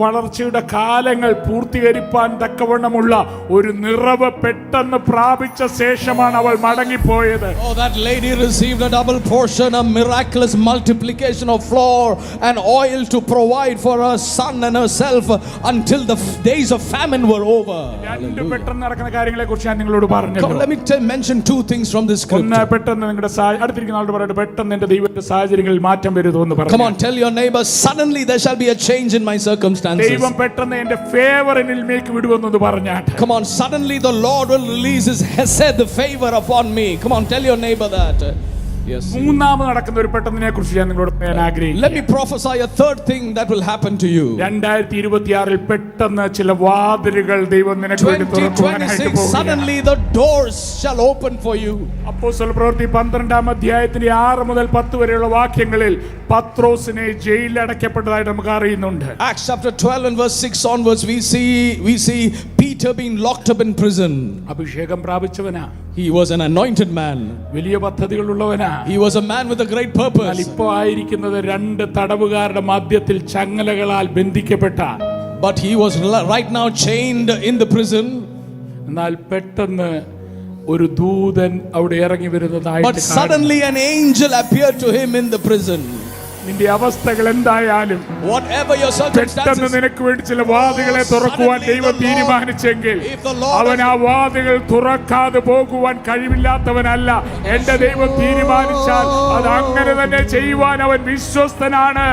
വളർച്ചയുടെ കാലങ്ങൾ പൂർത്തീകരിപ്പാൻ തക്കവണ്ണമുള്ള ഒരു നിറവ് പെട്ടെന്ന് പ്രാപിച്ച ശേഷമാണ് അവൾ മടങ്ങിപ്പോയത്.
Oh, that lady received a double portion, a miraculous multiplication of flour and oil to provide for her son and herself until the days of famine were over.
രണ്ട് പെട്ടെന്ന് നടക്കുന്ന കാര്യങ്ങളെ കുറിച്ച് ഞാൻ നിങ്ങളോട് പറഞ്ഞു.
Let me mention two things from this scripture.
ഒന്ന്, പെട്ടെന്ന് നിങ്ങളുടെ അടുത്തിരിക്കുന്ന ആളോട് പറയട്ടെ, പെട്ടെന്ന് എന്റെ ദൈവത്തിന്റെ സാഹചര്യങ്ങളിൽ മാറ്റം വരുമെന്ന് പറഞ്ഞു.
Come on, tell your neighbor, suddenly there shall be a change in my circumstances.
ദൈവം പെട്ടെന്ന് എന്റെ ഫേവർ എന്നിലേക്ക് വിടുമെന്ന് പറഞ്ഞാട്ടെ.
Come on, suddenly the Lord will release his Hesed favor upon me. Come on, tell your neighbor that. Yes.
മൂന്നാമത് നടക്കുന്ന ഒരു പെട്ടെന്നിനെ കുറിച്ച് ഞാൻ നിങ്ങളോട് പറയാൻ ആഗ്രഹിക്കുന്നു.
Let me prophesy a third thing that will happen to you.
2026 പെട്ടെന്ന് ചില വാതിലുകൾ ദൈവം നിനക്ക് വേണ്ടി തുറക്കുവാനായിട്ട് പോകുന്നു.
Suddenly the doors shall open for you.
അപ്പോസ്തല പ്രവൃത്തി 12-ാം അധ്യായത്തിന്റെ 6 മുതൽ 10 വരെയുള്ള വാക്യങ്ങളിൽ പത്രോസിനെ ജയിലിൽ അടയ്ക്കപ്പെട്ടതായിട്ട് നമുക്ക് അറിയുന്നുണ്ട്.
Acts chapter 12 and verse 6 onwards we see Peter being locked up in prison.
അഭിഷേകം പ്രാപിച്ചവനാ.
He was an anointed man.
വലിയ പദ്ധതികളുള്ളവനാ.
He was a man with a great purpose.
ഇപ്പോൾ ആയിരിക്കുന്നത് 2 തടവുകാരുടെ മധ്യത്തിൽ ചങ്ങലകളാൽ ബന്ധിക്കപ്പെട്ട.
But he was right now chained in the prison.
എന്നാൽ പെട്ടെന്ന് ഒരു ദൂതൻ അവിടെ ഇറങ്ങി വരുന്നതായിട്ട്.
But suddenly an angel appeared to him in the prison.
നിന്റെ അവസ്ഥകൾ എന്തായാലും,
whatever your circumstances,
നിനക്ക് വേണ്ടി ചില വാതിലുകളെ തുറക്കുവാൻ ദൈവം തീരുമാനിച്ചെങ്കിൽ അവൻ ആ വാതിലുകൾ തുറക്കാതെ പോകുവാൻ കഴിവില്ലാത്തവനല്ല. എന്റെ ദൈവം തീരുമാനിച്ചാൽ അത് അങ്ങനെ തന്നെ ചെയ്യുവാൻ അവൻ വിശ്വസ്തനാണ്.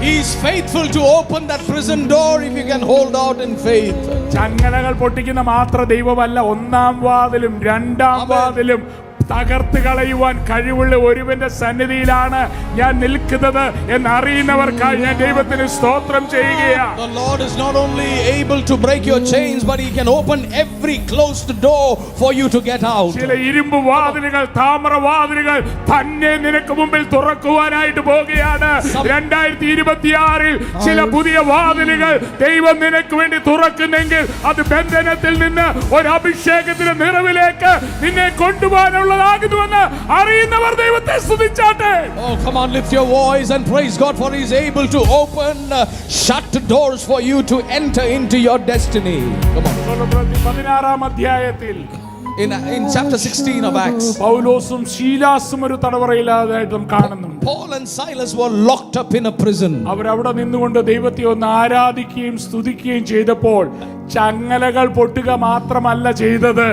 He is faithful to open that prison door if you can hold out in faith.
ചങ്ങലകൾ പൊട്ടിക്കുന്ന മാത്ര ദൈവമല്ല, ഒന്നാം വാതിലും 2-ാം വാതിലും തകർത്ത് കളയുവാൻ കഴിവുള്ള ഒരുവന്റെ സന്നിധിയിലാണ് ഞാൻ നിൽക്കുന്നത് എന്നറിയുന്നവർക്കായി ഞാൻ ദൈവത്തിന് സ്തോത്രം ചെയ്യുകയാണ്.
The Lord is not only able to break your chains, but he can open every closed door for you to get out.
ചില ഇരുമ്പ് വാതിലുകൾ, താമ്ര വാതിലുകൾ തന്നെ നിനക്ക് മുമ്പിൽ തുറക്കുവാനായിട്ട് പോകുകയാണ്. 2026 ചില പുതിയ വാതിലുകൾ ദൈവം നിനക്ക് വേണ്ടി തുറക്കുന്നെങ്കിൽ അത് ബന്ധനത്തിൽ നിന്ന് ഒരു അഭിഷേകത്തിന്റെ നിറവിലേക്ക് നിന്നെ കൊണ്ടുപോകാനുള്ള അറിയുന്നവർ ദൈവത്തെ സ്തുതിച്ചാട്ടെ.
Oh, come on, lift your voice and praise God, for he is able to open shut doors for you to enter into your destiny. Come on.
16-ാം അധ്യായത്തിൽ
in chapter 16 of Acts,
പൗലോസും ശീലാസും ഒരു തടവറയിലാതായിട്ടും കാണുന്നുണ്ട്.
Paul and Silas were locked up in a prison.
അവരവിടെ നിന്നുകൊണ്ട് ദൈവത്തെ ഒന്ന് ആരാധിക്കുകയും സ്തുതിക്കുകയും ചെയ്തപ്പോൾ ചങ്ങലകൾ പൊട്ടുക മാത്രമല്ല ചെയ്തത്,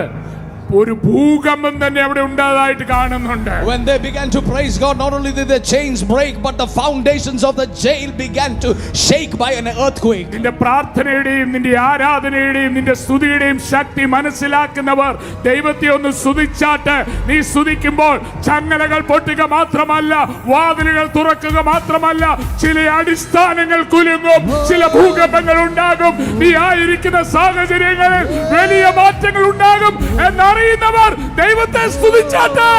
ഒരു ഭൂകമ്പം തന്നെ അവിടെ ഉണ്ടായതായിട്ട് കാണുന്നുണ്ട്.
When they began to praise God, not only did their chains break, but the foundations of the jail began to shake by an earthquake.
നിന്റെ പ്രാർത്ഥനയുടെയും നിന്റെ ആരാധനയുടെയും നിന്റെ സ്തുതിയുടെയും ശക്തി മനസ്സിലാക്കുന്നവർ ദൈവത്തെ ഒന്ന് സ്തുതിച്ചാട്ട്. നീ സ്തുതിക്കുമ്പോൾ ചങ്ങലകൾ പൊട്ടുക മാത്രമല്ല, വാതിലുകൾ തുറക്കുക മാത്രമല്ല, ചില അടിസ്ഥാനങ്ങൾ കുലുങ്ങും, ചില ഭൂകമ്പങ്ങൾ ഉണ്ടാകും. നീ ആയിരിക്കുന്ന സാഹചര്യങ്ങളിൽ വലിയ മാറ്റങ്ങൾ ഉണ്ടാകും എന്നറിയ അറിയുന്നവർ ദൈവത്തെ സ്തുതിച്ചാട്ടെ.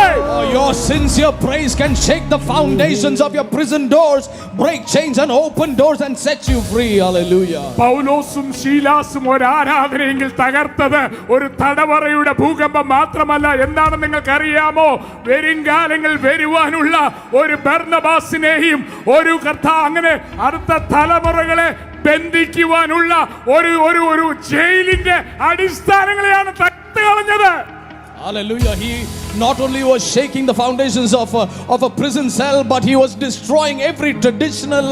Your sincere praise can shake the foundations of your prison doors, break chains and open doors and set you free. Hallelujah.
പൗലോസും ശീലാസും ഒരു ആരാധനയെങ്കിൽ തകർത്തത് ഒരു തടവറയുടെ ഭൂകമ്പം മാത്രമല്ല. എന്താണെന്ന് നിങ്ങൾക്ക് അറിയാമോ? വരും കാലങ്ങൾ വരുവാനുള്ള ഒരു ബർന്നബാസിനെയും ഒരു അങ്ങനെ അടുത്ത തലമുറകളെ ബന്ധിക്കുവാനുള്ള ഒരു ജയിലിന്റെ അടിസ്ഥാനങ്ങളെയാണ് തകർത്ത് കളഞ്ഞത്.
Hallelujah. He not only was shaking the foundations of a prison cell, but he was destroying every traditional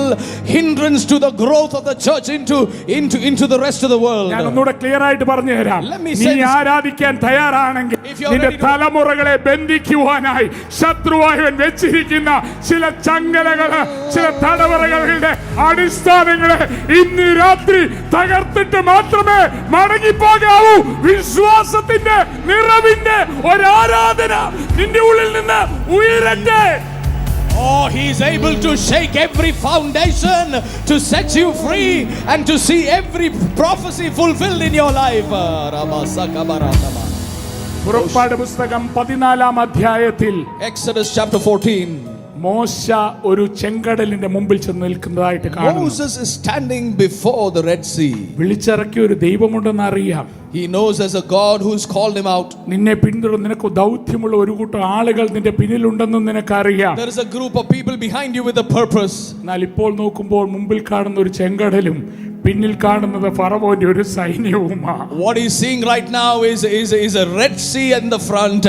hindrance to the growth of the church into the rest of the world.
ഞാൻ ഒന്നുകൂടെ clear ആയിട്ട് പറഞ്ഞു തരാം.
Let me say
നീ ആരാധിക്കാൻ തയ്യാറാണെങ്കിൽ നിന്റെ തലമുറകളെ ബന്ധിക്കുവാനായി ശത്രുവായവൻ വെച്ചിരിക്കുന്ന ചില ചങ്ങലകള്, ചില തടവറകളുടെ അടിസ്ഥാനങ്ങളെ ഇന്ന് രാത്രി തകർത്തിട്ട് മാത്രമേ മടങ്ങിപ്പോകാവൂ. വിശ്വാസത്തിന്റെ നിറവിന്റെ ഒരാരാധന നിന്റെ ഉള്ളിൽ നിന്ന് ഉയരട്ടെ.
Oh, he is able to shake every foundation to set you free and to see every prophecy fulfilled in your life.
പുറപ്പാട് പുസ്തകം 14-ാം അധ്യായത്തിൽ
Exodus chapter 14.
മോശ ഒരു ചെങ്കടലിന്റെ മുമ്പിൽ ചെന്ന് നിൽക്കുന്നതായിട്ട് കാണുന്നു.
Moses is standing before the Red Sea.
വിളിച്ചിറക്കിയ ഒരു ദൈവമുണ്ടെന്ന് അറിയാം.
He knows there's a God who's called him out.
നിന്നെ പിന്തുടർന്ന് നിനക്ക് ദൗത്യമുള്ള ഒരു കൂട്ടം ആളുകൾ നിന്റെ പിന്നിലുണ്ടെന്നും നിനക്കറിയാം.
There is a group of people behind you with a purpose.
എന്നാൽ ഇപ്പോൾ നോക്കുമ്പോൾ മുമ്പിൽ കാണുന്ന ഒരു ചെങ്കടലും പിന്നിൽ കാണുന്നത് ഫറവോന്റെ ഒരു സൈന്യവുമാണ്.
What he's seeing right now is a Red Sea in the front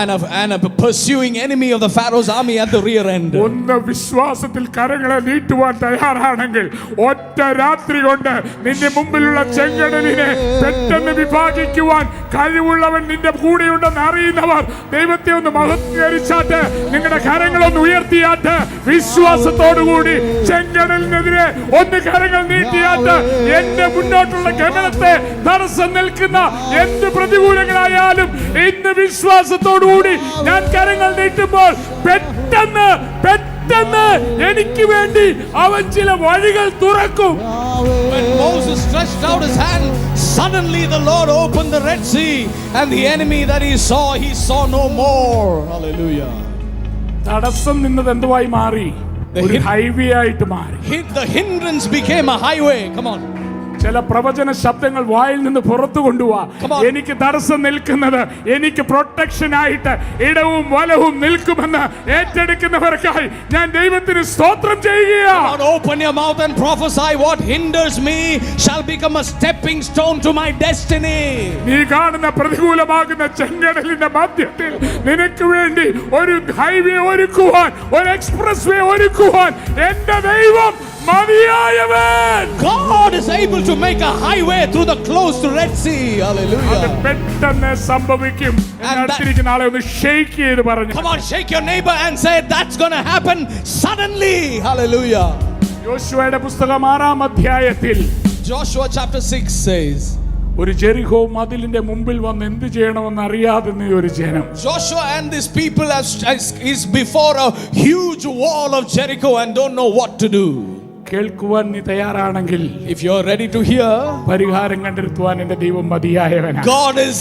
and a pursuing enemy of the Pharaoh's army at the rear end.
ഒന്ന് വിശ്വാസത്തിൽ കരങ്ങളെ നീട്ടുവാൻ തയ്യാറാണെങ്കിൽ ഒറ്റ രാത്രി കൊണ്ട് നിന്റെ മുമ്പിലുള്ള ചെങ്കടലിനെ പെട്ടെന്ന് വിഭാഗിക്കുവാൻ കഴിവുള്ളവൻ നിന്റെ കൂടെയുണ്ടെന്ന് അറിയുന്നവർ ദൈവത്തെ ഒന്ന് മഹത്വീകരിച്ചാട്ട് നിങ്ങളുടെ കരങ്ങളൊന്ന് ഉയർത്തിയാട്ട് വിശ്വാസത്തോടുകൂടി ചെങ്കടലിനെതിരെ ഒന്ന് കരങ്ങൾ നീട്ടിയാട്ട് എന്റെ മുന്നോട്ടുള്ള ഗമനത്തെ തടസ്സം നിൽക്കുന്ന എന്ത് പ്രതികൂലങ്ങളായാലും ഇന്ന് വിശ്വാസത്തോടുകൂടി ഞാൻ കരങ്ങൾ നീട്ടുമ്പോൾ പെട്ടെന്ന് എനിക്ക് വേണ്ടി അവൻ ചില വഴികൾ തുറക്കും.
When Moses stretched out his hand, suddenly the Lord opened the Red Sea, and the enemy that he saw no more. Hallelujah.
തടസ്സം നിന്നത് എന്തുവായി മാറി? ഒരു ഹൈവേ ആയിട്ട് മാറി.
The hindrance became a highway. Come on.
ചില പ്രവചന ശബ്ദങ്ങൾ വായിൽ നിന്ന് പുറത്തു കൊണ്ടുപോവാ. എനിക്ക് തടസ്സം നിൽക്കുന്നത് എനിക്ക് പ്രൊട്ടക്ഷൻ ആയിട്ട് ഇടവും വലവും നിൽക്കുമെന്ന് ഏറ്റെടുക്കുന്നവർക്കായി ഞാൻ ദൈവത്തിന് സ്തോത്രം ചെയ്യുകയാണ്.
Open your mouth and prophesy. What hinders me shall become a stepping stone to my destiny.
നീ കാണുന്ന പ്രതികൂലമാകുന്ന ചെങ്കടലിന്റെ മധ്യത്തിൽ നിനക്ക് വേണ്ടി ഒരു ഹൈവേ ഒരുക്കുവാൻ, ഒരു എക്സ്പ്രസ് വേ ഒരുക്കുവാൻ എന്റെ ദൈവം മതിയായവൻ.
God is able to make a highway through the closed Red Sea. Hallelujah.
അത് പെട്ടെന്ന് സംഭവിക്കും. അടുത്തിരിക്കുന്ന ആളെ ഒന്ന് ഷേക്ക് ചെയ്ത് പറഞ്ഞു.
Come on, shake your neighbor and say that's going to happen suddenly. Hallelujah.
യോശുവയുടെ പുസ്തകം 6-ാം അധ്യായത്തിൽ
Joshua chapter 6 says,
ഒരു ജെറിഹോ മതിലിന്റെ മുമ്പിൽ വന്ന് എന്ത് ചെയ്യണമെന്ന് അറിയാതെ ഒരു ജനം.
Joshua and these people is before a huge wall of Jericho and don't know what to do.
കേൾക്കുവാൻ നീ തയ്യാറാണെങ്കിൽ,
if you are ready to hear,
പരിഹാരം കണ്ടെത്തുവാൻ എൻ്റെ ദൈവം മതിയായവനാണ്.
God is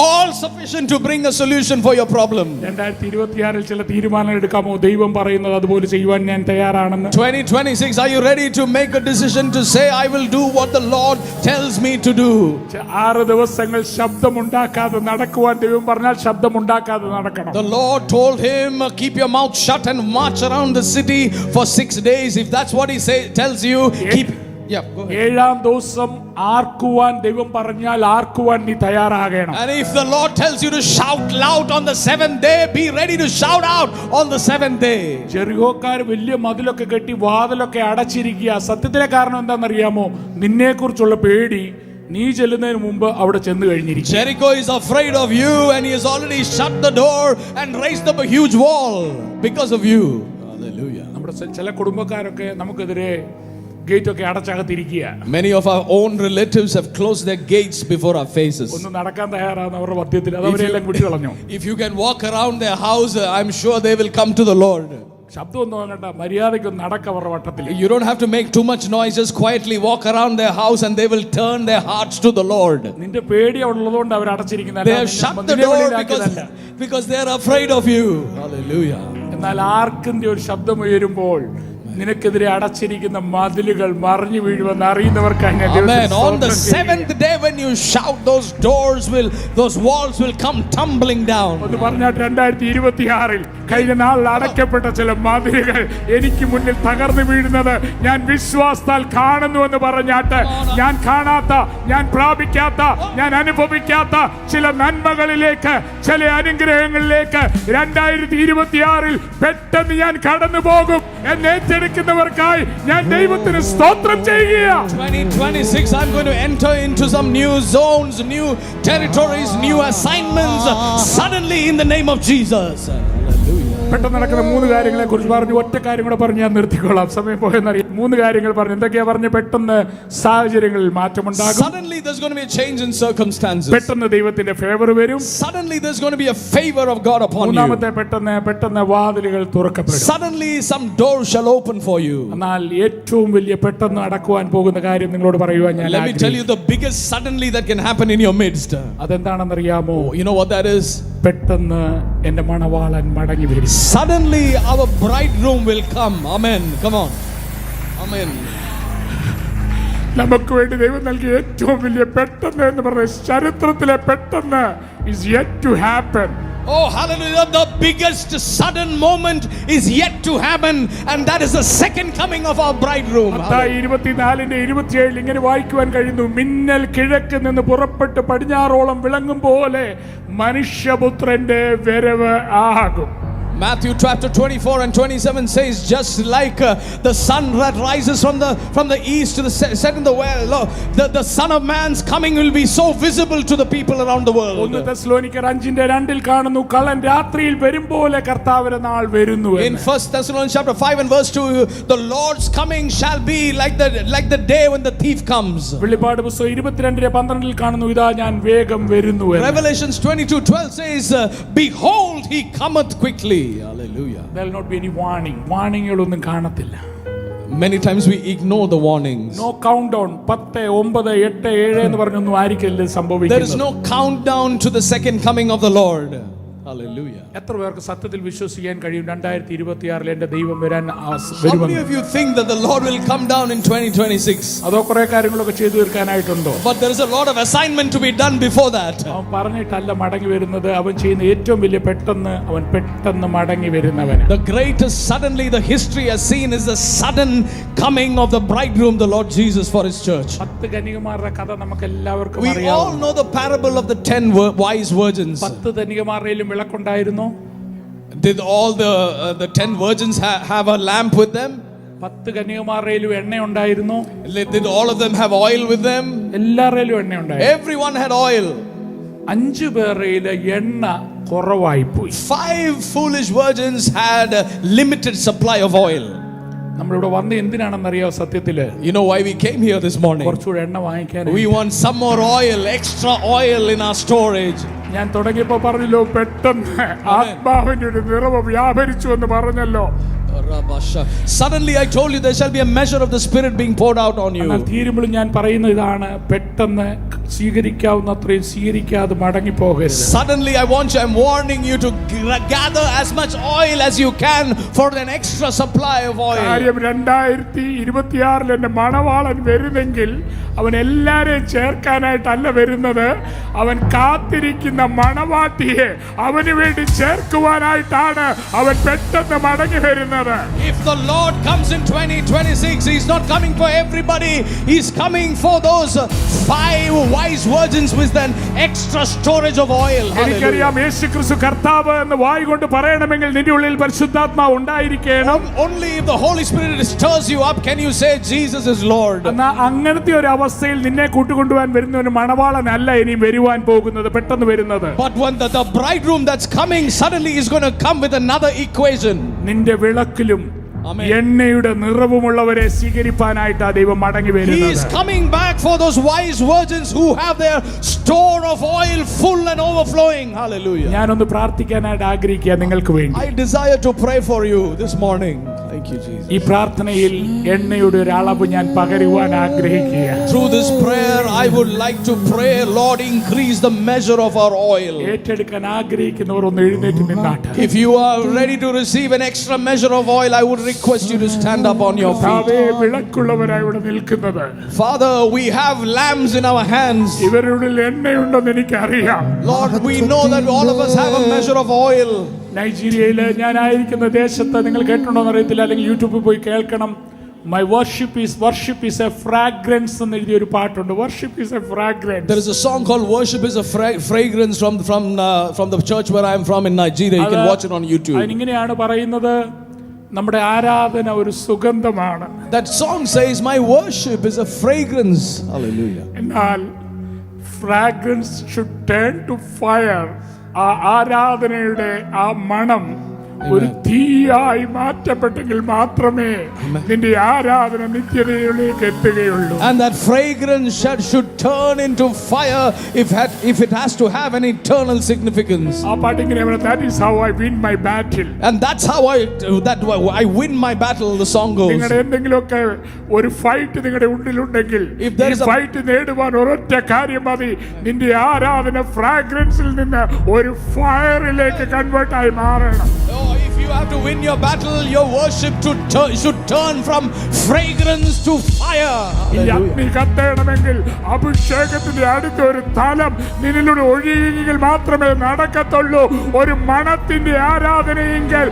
all sufficient to bring a solution for your problem.
2026 ചില തീരുമാനം എടുക്കാമോ? ദൈവം പറയുന്നത് അതുപോലെ ചെയ്യുവാൻ ഞാൻ തയ്യാറാണെന്ന്.
2026, are you ready to make a decision to say I will do what the Lord tells me to do?
6 ദിവസങ്ങൾ ശബ്ദമുണ്ടാക്കാതെ നടക്കുവാൻ ദൈവം പറഞ്ഞാൽ ശബ്ദമുണ്ടാക്കാതെ നടക്കണം.
The Lord told him, keep your mouth shut and march around the city for 6 days. If that's what he tells you, keep. Yeah, go ahead.
7-ാം ദിവസം ആർക്കുവാൻ ദൈവം പറഞ്ഞാൽ ആർക്കുവാൻ നീ തയ്യാറാകണം.
And if the Lord tells you to shout loud on the 7th day, be ready to shout out on the 7th day.
ജെറിഹോക്കാർ വലിയ മതിലൊക്കെ കെട്ടി വാതിലൊക്കെ അടച്ചിരിക്കുക. സത്യത്തിലെ കാരണം എന്താണെന്നറിയാമോ? നിന്നെ കുറിച്ചുള്ള പേടി നീ ചെല്ലുന്നതിന് മുമ്പ് അവിടെ ചെന്ന് കഴിഞ്ഞിരിക്കും.
Jericho is afraid of you and he has already shut the door and raised up a huge wall because of you. Hallelujah.
നമ്മുടെ ചില കുടുംബക്കാരൊക്കെ നമുക്കെതിരെ ഗേറ്റ് ഒക്കെ അടച്ചകത്തിരിക്കുക.
Many of our own relatives have closed their gates before our faces.
ഒന്ന് നടക്കാൻ തയ്യാറാണ് അവരുടെ മധ്യത്തിൽ, അതവരെല്ലാം വിട്ടു കളഞ്ഞു.
If you can walk around their house, I'm sure they will come to the Lord.
ശബ്ദമൊന്നും അങ്ങോട്ട് മര്യാദയ്ക്കൊന്നും നടക്കവരുടെ വട്ടത്തിൽ.
You don't have to make too much noise. Just quietly walk around their house and they will turn their hearts to the Lord.
നിന്റെ പേടി ഉള്ളതുകൊണ്ട് അവർ അടച്ചിരിക്കുന്നതല്ല.
They have shut the door because they are afraid of you. Hallelujah.
എന്നാൽ ആർക്കിന്റെ ഒരു ശബ്ദം ഉയരുമ്പോൾ നിനക്കെതിരെ അടച്ചിരിക്കുന്ന മതിലുകൾ മറിഞ്ഞു വീഴുമെന്ന് അറിയുന്നവർക്കായി ഞാൻ
Amen.
ദൈവത്തിന്
On the
സ്തോത്രം ചെയ്യുന്നു.
7th day when you shout, those walls will come tumbling down.
ഒന്ന് പറഞ്ഞാൽ 2026 കഴിഞ്ഞ നാളിൽ അടയ്ക്കപ്പെട്ട ചില മതിലുകൾ എനിക്ക് മുന്നിൽ തകർന്നു വീഴുന്നത് ഞാൻ വിശ്വാസത്താൽ കാണുന്നു എന്ന് പറഞ്ഞാട്ട് ഞാൻ കാണാത്ത, ഞാൻ പ്രാപിക്കാത്ത, ഞാൻ അനുഭവിക്കാത്ത ചില നന്മകളിലേക്ക്, ചില അനുഗ്രഹങ്ങളിലേക്ക് 2026 പെട്ടെന്ന് ഞാൻ കടന്നു പോകും എന്ന് ഏറ്റെടുക്കുന്നവർക്കായി ഞാൻ ദൈവത്തിന് സ്തോത്രം ചെയ്യുക.
2026 I'm going to enter into some new zones, new territories, new assignments suddenly in the name of Jesus. Hallelujah.
പെട്ടെന്ന് നടക്കുന്ന 3 കാര്യങ്ങളെ കുറിച്ച് പറഞ്ഞു. ഒറ്റ കാര്യം കൂടെ പറഞ്ഞ് ഞാൻ നിർത്തിക്കൊള്ളാം, സമയം പോയെന്നറിയാം. 3 കാര്യങ്ങൾ പറഞ്ഞു. എന്തൊക്കെയാ പറഞ്ഞു? പെട്ടെന്ന് സാഹചര്യങ്ങളിൽ മാറ്റമുണ്ടാകും.
Suddenly there's going to be a change in circumstances.
പെട്ടെന്ന് ദൈവത്തിന്റെ ഫേവർ വരും.
Suddenly there's going to be a favor of God upon you.
മൂന്നാമത്തെ പെട്ടെന്ന് വാതിലുകൾ തുറക്കപ്പെടും.
Suddenly some doors shall open for you.
എന്നാൽ ഏറ്റവും വലിയ പെട്ടെന്ന് നടക്കുവാൻ പോകുന്ന കാര്യം നിങ്ങളോട് പറയുവാൻ ഞാൻ
Let me tell you the biggest suddenly that can happen in your midst.
അതെന്താണെന്നറിയാമോ?
You know what that is?
പെട്ടെന്ന് എന്റെ മണവാളൻ മടങ്ങി വരും.
Suddenly our bridegroom will come. Amen. Come on. Amen.
നമുക്ക് വേണ്ടി ദൈവം നൽകിയ ഏറ്റവും വലിയ പെട്ടെന്ന് എന്ന് പറഞ്ഞ ചരിത്രത്തിലെ പെട്ടെന്ന് is yet to happen.
Oh, hallelujah. The biggest sudden moment is yet to happen, and that is the second coming of our bridegroom.
24:27 ഇങ്ങനെ വായിക്കുവാൻ കഴിയുന്നു. മിന്നൽ കിഴക്ക് നിന്ന് പുറപ്പെട്ട് പടിഞ്ഞാറോളം വിളങ്ങും പോലെ മനുഷ്യപുത്രന്റെ വരവ് ആകും.
Matthew chapter 24 and 27 says, just like the sun that rises from the east to the set in the well, the Son of Man's coming will be so visible to the people around the world.
1 തെസ്സലോനിക്കർ 5:2 കാണുന്നു, കള്ളൻ രാത്രിയിൽ വരും പോലെ കർത്താവിന്റെ നാൾ വരുന്നു.
In 1 Thessalonians chapter 5 and verse 2, the Lord's coming shall be like the day when the thief comes.
വെളിപ്പാട് പുസ്തകം 22:12 കാണുന്നു, ഇതാ ഞാൻ വേഗം വരുന്നു.
Revelations 22:12 says, behold, he cometh quickly. Hallelujah.
There will not be any warning. വാണിങ്ങുകളൊന്നും കാണത്തില്ല.
Many times we ignore the warnings.
No countdown. 10 9 8 7 എന്ന് പറഞ്ഞൊന്നും ആയിരിക്കില്ല സംഭവിക്കുന്നത്.
There is no countdown to the second coming of the Lord. Hallelujah.
എത്ര പേർക്ക് സത്യത്തിൽ വിശ്വസിക്കാൻ കഴിയും 2026 എന്റെ ദൈവം വരാൻ
How many of you think that the Lord will come down in 2026?
അതോ കുറെ കാര്യങ്ങളൊക്കെ ചെയ്തു തീർക്കാനായിട്ടുണ്ടോ?
But there is a lot of assignment to be done before that.
അവൻ പറഞ്ഞിട്ടല്ല മടങ്ങി വരുന്നത്. അവൻ ചെയ്യുന്ന ഏറ്റവും വലിയ അവൻ പെട്ടെന്ന് മടങ്ങി വരുന്നവൻ.
The greatest suddenly the history has seen is the sudden coming of the bridegroom, the Lord Jesus, for his church.
10 കന്യകമാരുടെ കഥ നമുക്ക് എല്ലാവർക്കും
We
അറിയാം.
all know the parable of the 10 wise virgins.
10 കന്യകമാരുടെയും വിളക്കുണ്ടായിരുന്നു.
Did all the 10 virgins have a lamp with them?
10 കന്യകമാരുടെയും എണ്ണ ഉണ്ടായിരുന്നു.
Did all of them have oil with them?
എല്ലാവരുടെയും എണ്ണ ഉണ്ടായിരുന്നു.
Everyone had oil.
5 പേരുടെ എണ്ണ കുറവായി പോയി.
5 foolish virgins had a limited supply of oil.
നമ്മളിവിടെ വന്ന് എന്തിനാണെന്നറിയോ സത്യത്തില്?
You know why we came here this morning?
കുറച്ചുകൂടെ എണ്ണ വാങ്ങിക്കാൻ.
We want some more oil, extra oil in our storage.
ഞാൻ തുടങ്ങിയപ്പോ പറഞ്ഞല്ലോ, പെട്ടെന്ന് ആത്മാവിന്റെ ഒരു നിറവ് വ്യാപരിച്ചു എന്ന് പറഞ്ഞല്ലോ.
Suddenly I told you there shall be a measure of the Spirit being poured out on you.
തീരുമ്പോൾ ഞാൻ പറയുന്നത് ഇതാണ്, പെട്ടെന്ന് സ്വീകരിക്കാവുന്ന അത്രയും സ്വീകരിക്കാതെ മടങ്ങി പോകരുത്.
Suddenly I'm warning you to gather as much oil as you can for an extra supply of oil.
കാര്യം 2026 എന്റെ മണവാളൻ വരുന്നെങ്കിൽ അവൻ എല്ലാരെയും ചേർക്കാനായിട്ടല്ല വരുന്നത്. അവൻ കാത്തിരിക്കുന്ന മണവാട്ടിയെ അവന് വേണ്ടി ചേർക്കുവാനായിട്ടാണ് അവൻ പെട്ടെന്ന് മടങ്ങി വരുന്നത്.
If the Lord comes in 2026, he's not coming for everybody. He's coming for those 5 wise virgins with an extra storage of oil.
എനിക്കറിയാം യേശുക്രിസ്തു കർത്താവ് എന്ന് വായി കൊണ്ട് പറയണമെങ്കിൽ നിന്റെ ഉള്ളിൽ പരിശുദ്ധാത്മാവ് ഉണ്ടായിരിക്കണം.
Only if the Holy Spirit stirs you up can you say Jesus is Lord.
എന്നാ അങ്ങനത്തെ ഒരു അവസ്ഥയിൽ നിന്നെ കൂട്ടുകൊണ്ടുപോകാൻ വരുന്ന ഒരു മണവാളനല്ല ഇനി വരുവാൻ പോകുന്നത്, പെട്ടെന്ന് വരുന്നത്.
But when the bridegroom that's coming suddenly is going to come with another equation.
നിന്റെ വിളക്കിലും
Amen.
എണ്ണയുടെ നിറവുമുള്ളവരെ സ്വീകരിപ്പാനായിട്ട് ആ ദൈവം മടങ്ങി
He is
വരുന്നത്.
coming back for those wise virgins who have their store of oil full and overflowing. Hallelujah.
ഞാനൊന്ന് പ്രാർത്ഥിക്കാനായിട്ട് ആഗ്രഹിക്കുക നിങ്ങൾക്ക് വേണ്ടി.
I desire to pray for you this morning. Thank you, Jesus.
ഈ പ്രാർത്ഥനയിൽ എണ്ണയുടെ ഒരു അളവ് ഞാൻ പകരുവാൻ ആഗ്രഹിക്കുക.
Through this prayer, I would like to pray, Lord, increase the measure of our oil.
ഏറ്റെടുക്കാൻ ആഗ്രഹിക്കുന്നവർ ഒന്ന് എഴുന്നേറ്റ് നിന്നാട്ടെ.
If you are ready to receive an extra measure of oil, I would request you to stand up on your feet.
കർത്താവേ, വിളക്കുള്ളവരായി ഇവിടെ നിൽക്കുന്നത്.
Father, we have lamps in our hands.
ഇവരുടെ എണ്ണയുണ്ടെന്ന് എനിക്കറിയാം.
Lord, we know that all of us have a measure of oil.
നൈജീരിയയില് ഞാനായിരിക്കുന്ന ദേശത്ത് നിങ്ങൾ കേട്ടിട്ടുണ്ടോ എന്നറിയത്തില്ല, അല്ലെങ്കിൽ യൂട്യൂബിൽ പോയി കേൾക്കണം. My worship is a fragrance എന്ന് എഴുതിയ ഒരു പാട്ടുണ്ട്. Worship is a fragrance.
There is a song called Worship is a fragrance from the church where I am from in Nigeria. You can watch it on YouTube.
അതിനിങ്ങനെയാണ് പറയുന്നത്, നമ്മുടെ ആരാധന ഒരു സുഗന്ധമാണ്.
That song says, my worship is a fragrance. Hallelujah.
എന്നാൽ fragrance should turn to fire. ആ ആരാധനയുടെ ആ മണം ഒരു തീയായി മാറ്റപ്പെട്ടെങ്കിൽ മാത്രമേ നിന്റെ ആരാധന നിത്യതയിലേക്ക് എത്തുകയുള്ളൂ.
And that fragrance should turn into fire if it has to have an eternal significance.
ആ പാട്ടിങ്ങനെ, that is how I win my battle.
And that's how I win my battle, the song goes.
നിങ്ങളുടെ എന്തെങ്കിലുമൊക്കെ ഒരു fight നിങ്ങളുടെ ഉള്ളിലുണ്ടെങ്കിൽ
If there
ഈ
is a-
fight നേടുവാൻ ഒരൊറ്റ കാര്യം മതി, നിന്റെ ആരാധന ഫ്രാഗ്രൻസിൽ നിന്ന് ഒരു ഫയറിലേക്ക് കൺവേർട്ട് ആയി മാറണം.
Oh, if you have to win your battle, your worship should turn from fragrance to fire.
ഈ അഗ്നി കത്തേണമെങ്കിൽ അഭിഷേകത്തിന്റെ അടുത്ത ഒരു തലം നിന്നിലൂടെ ഒഴുകിയെങ്കിൽ മാത്രമേ നടക്കത്തുള്ളൂ. ഒരു മണത്തിന്റെ ആരാധനയെങ്കിൽ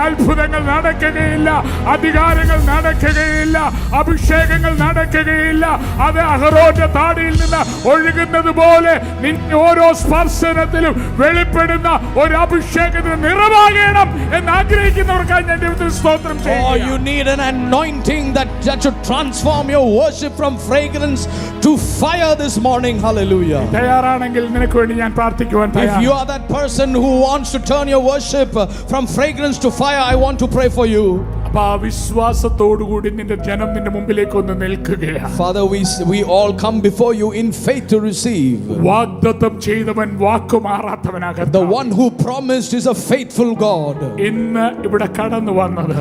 അത്ഭുതങ്ങൾ നടക്കുകയില്ല, അധികാരങ്ങൾ നടക്കുകയില്ല, അഭിഷേകങ്ങൾ നടക്കുകയില്ല. അത് അഹരോന്റെ താടിയിൽ നിന്ന് ഒഴുകുന്നത് പോലെ നിന്റെ ഓരോ സ്പർശനത്തിലും വെളിപ്പെടുന്ന ഒരു അഭിഷേകത്തിന് നിറവാകണം എന്ന് ആഗ്രഹിക്കുന്നവർക്കായി ഞാൻ ദൈവത്തിന് സ്തോത്രം
Oh,
ചെയ്യുന്നു.
you need an anointing that should transform your worship from fragrance to fire this morning. Hallelujah.
തയ്യാറാണെങ്കിൽ നിനക്ക് വേണ്ടി ഞാൻ പ്രാർത്ഥിക്കുവാൻ
If you
തയ്യാറാണ്.
are that person who wants to turn your worship from fragrance to fire, I want to pray for you.
അപ്പൊ ആ വിശ്വാസത്തോടുകൂടി നിന്റെ ജനം നിന്റെ മുമ്പിലേക്ക് ഒന്ന് നിൽക്കുകയാണ്.
Father, we all come before you in faith to receive.
വാഗ്ദത്തം ചെയ്തവൻ വാക്കുമാറാത്തവനാകട്ടെ.
The one who promised is a faithful God.
ഇന്ന് ഇവിടെ കടന്നു വന്നത്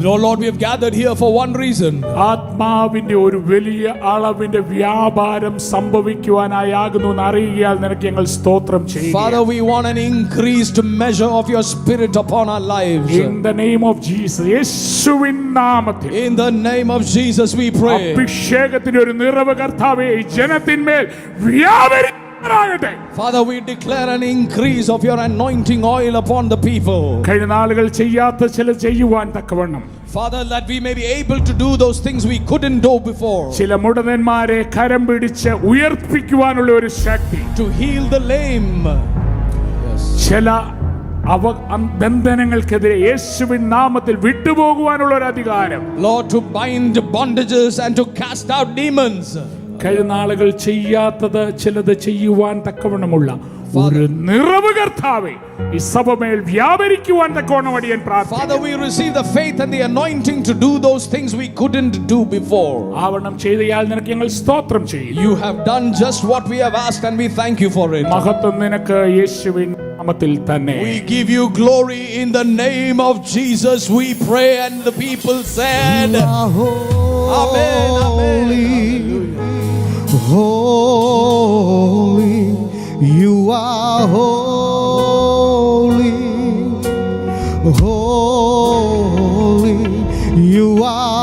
Oh Lord, we have gathered here for one reason.
ആത്മാവിന്റെ ഒരു വലിയ അളവിന്റെ വ്യാപാരം സംഭവിക്കുവാനായാകുന്നു എന്ന് അറിയിയാൽ നിനക്ക് ഞങ്ങൾ സ്തോത്രം ചെയ്യുന്നു.
Father, we want an increased measure of your spirit upon our lives.
In the name of Jesus, യേശുവിൻ നാമത്തിൽ
In the name of Jesus we pray.
അഭിഷേകത്തിന്റെ ഒരു നിറവ് കർത്താവേ ഈ ജനത്തിന്മേൽ വ്യാപരിക്കുമാറാകട്ടെ.
Father, we declare an increase of your anointing oil upon the people.
കഴിഞ്ഞ നാളുകൾ ചെയ്യാത്ത ചില ചെയ്യുവാൻ തക്കവണ്ണം
Father, that we may be able to do those things we couldn't do before.
ചില മുടന്തന്മാരെ കരം പിടിച്ച് ഉയർപ്പിക്കുവാനുള്ള ഒരു ശക്തി,
To heal the lame.
ചില ബന്ധനങ്ങൾക്കെതിരെ യേശുവിൻ നാമത്തിൽ വിട്ടുപോകുവാനുള്ള ഒരു അധികാരം,
Lord, to bind bondages and to cast out demons.
കഴിഞ്ഞ നാളുകൾ ചെയ്യാത്തത് ചിലത് ചെയ്യുവാൻ തക്കവണ്ണമുള്ള ഒരു നിറവ് കർത്താവേ ഈ സഭമേൽ വ്യാപരിക്കുവാൻ തക്കവണ്ണം അടിയൻ പ്രാർത്ഥിക്കുന്നു.
Father, we receive the faith and the anointing to do those things we couldn't do before.
ആവണം ചെയ്തയാൽ നിനക്ക് ഞങ്ങൾ സ്തോത്രം ചെയ്യും.
You have done just what we have asked and we thank you for it.
മഹത്വം നിനക്ക് യേശുവിൻ നാമത്തിൽ തന്നെ.
We give you glory in the name of Jesus. We pray and the people said, Amen, amen.
Holy, you are holy, holy, you are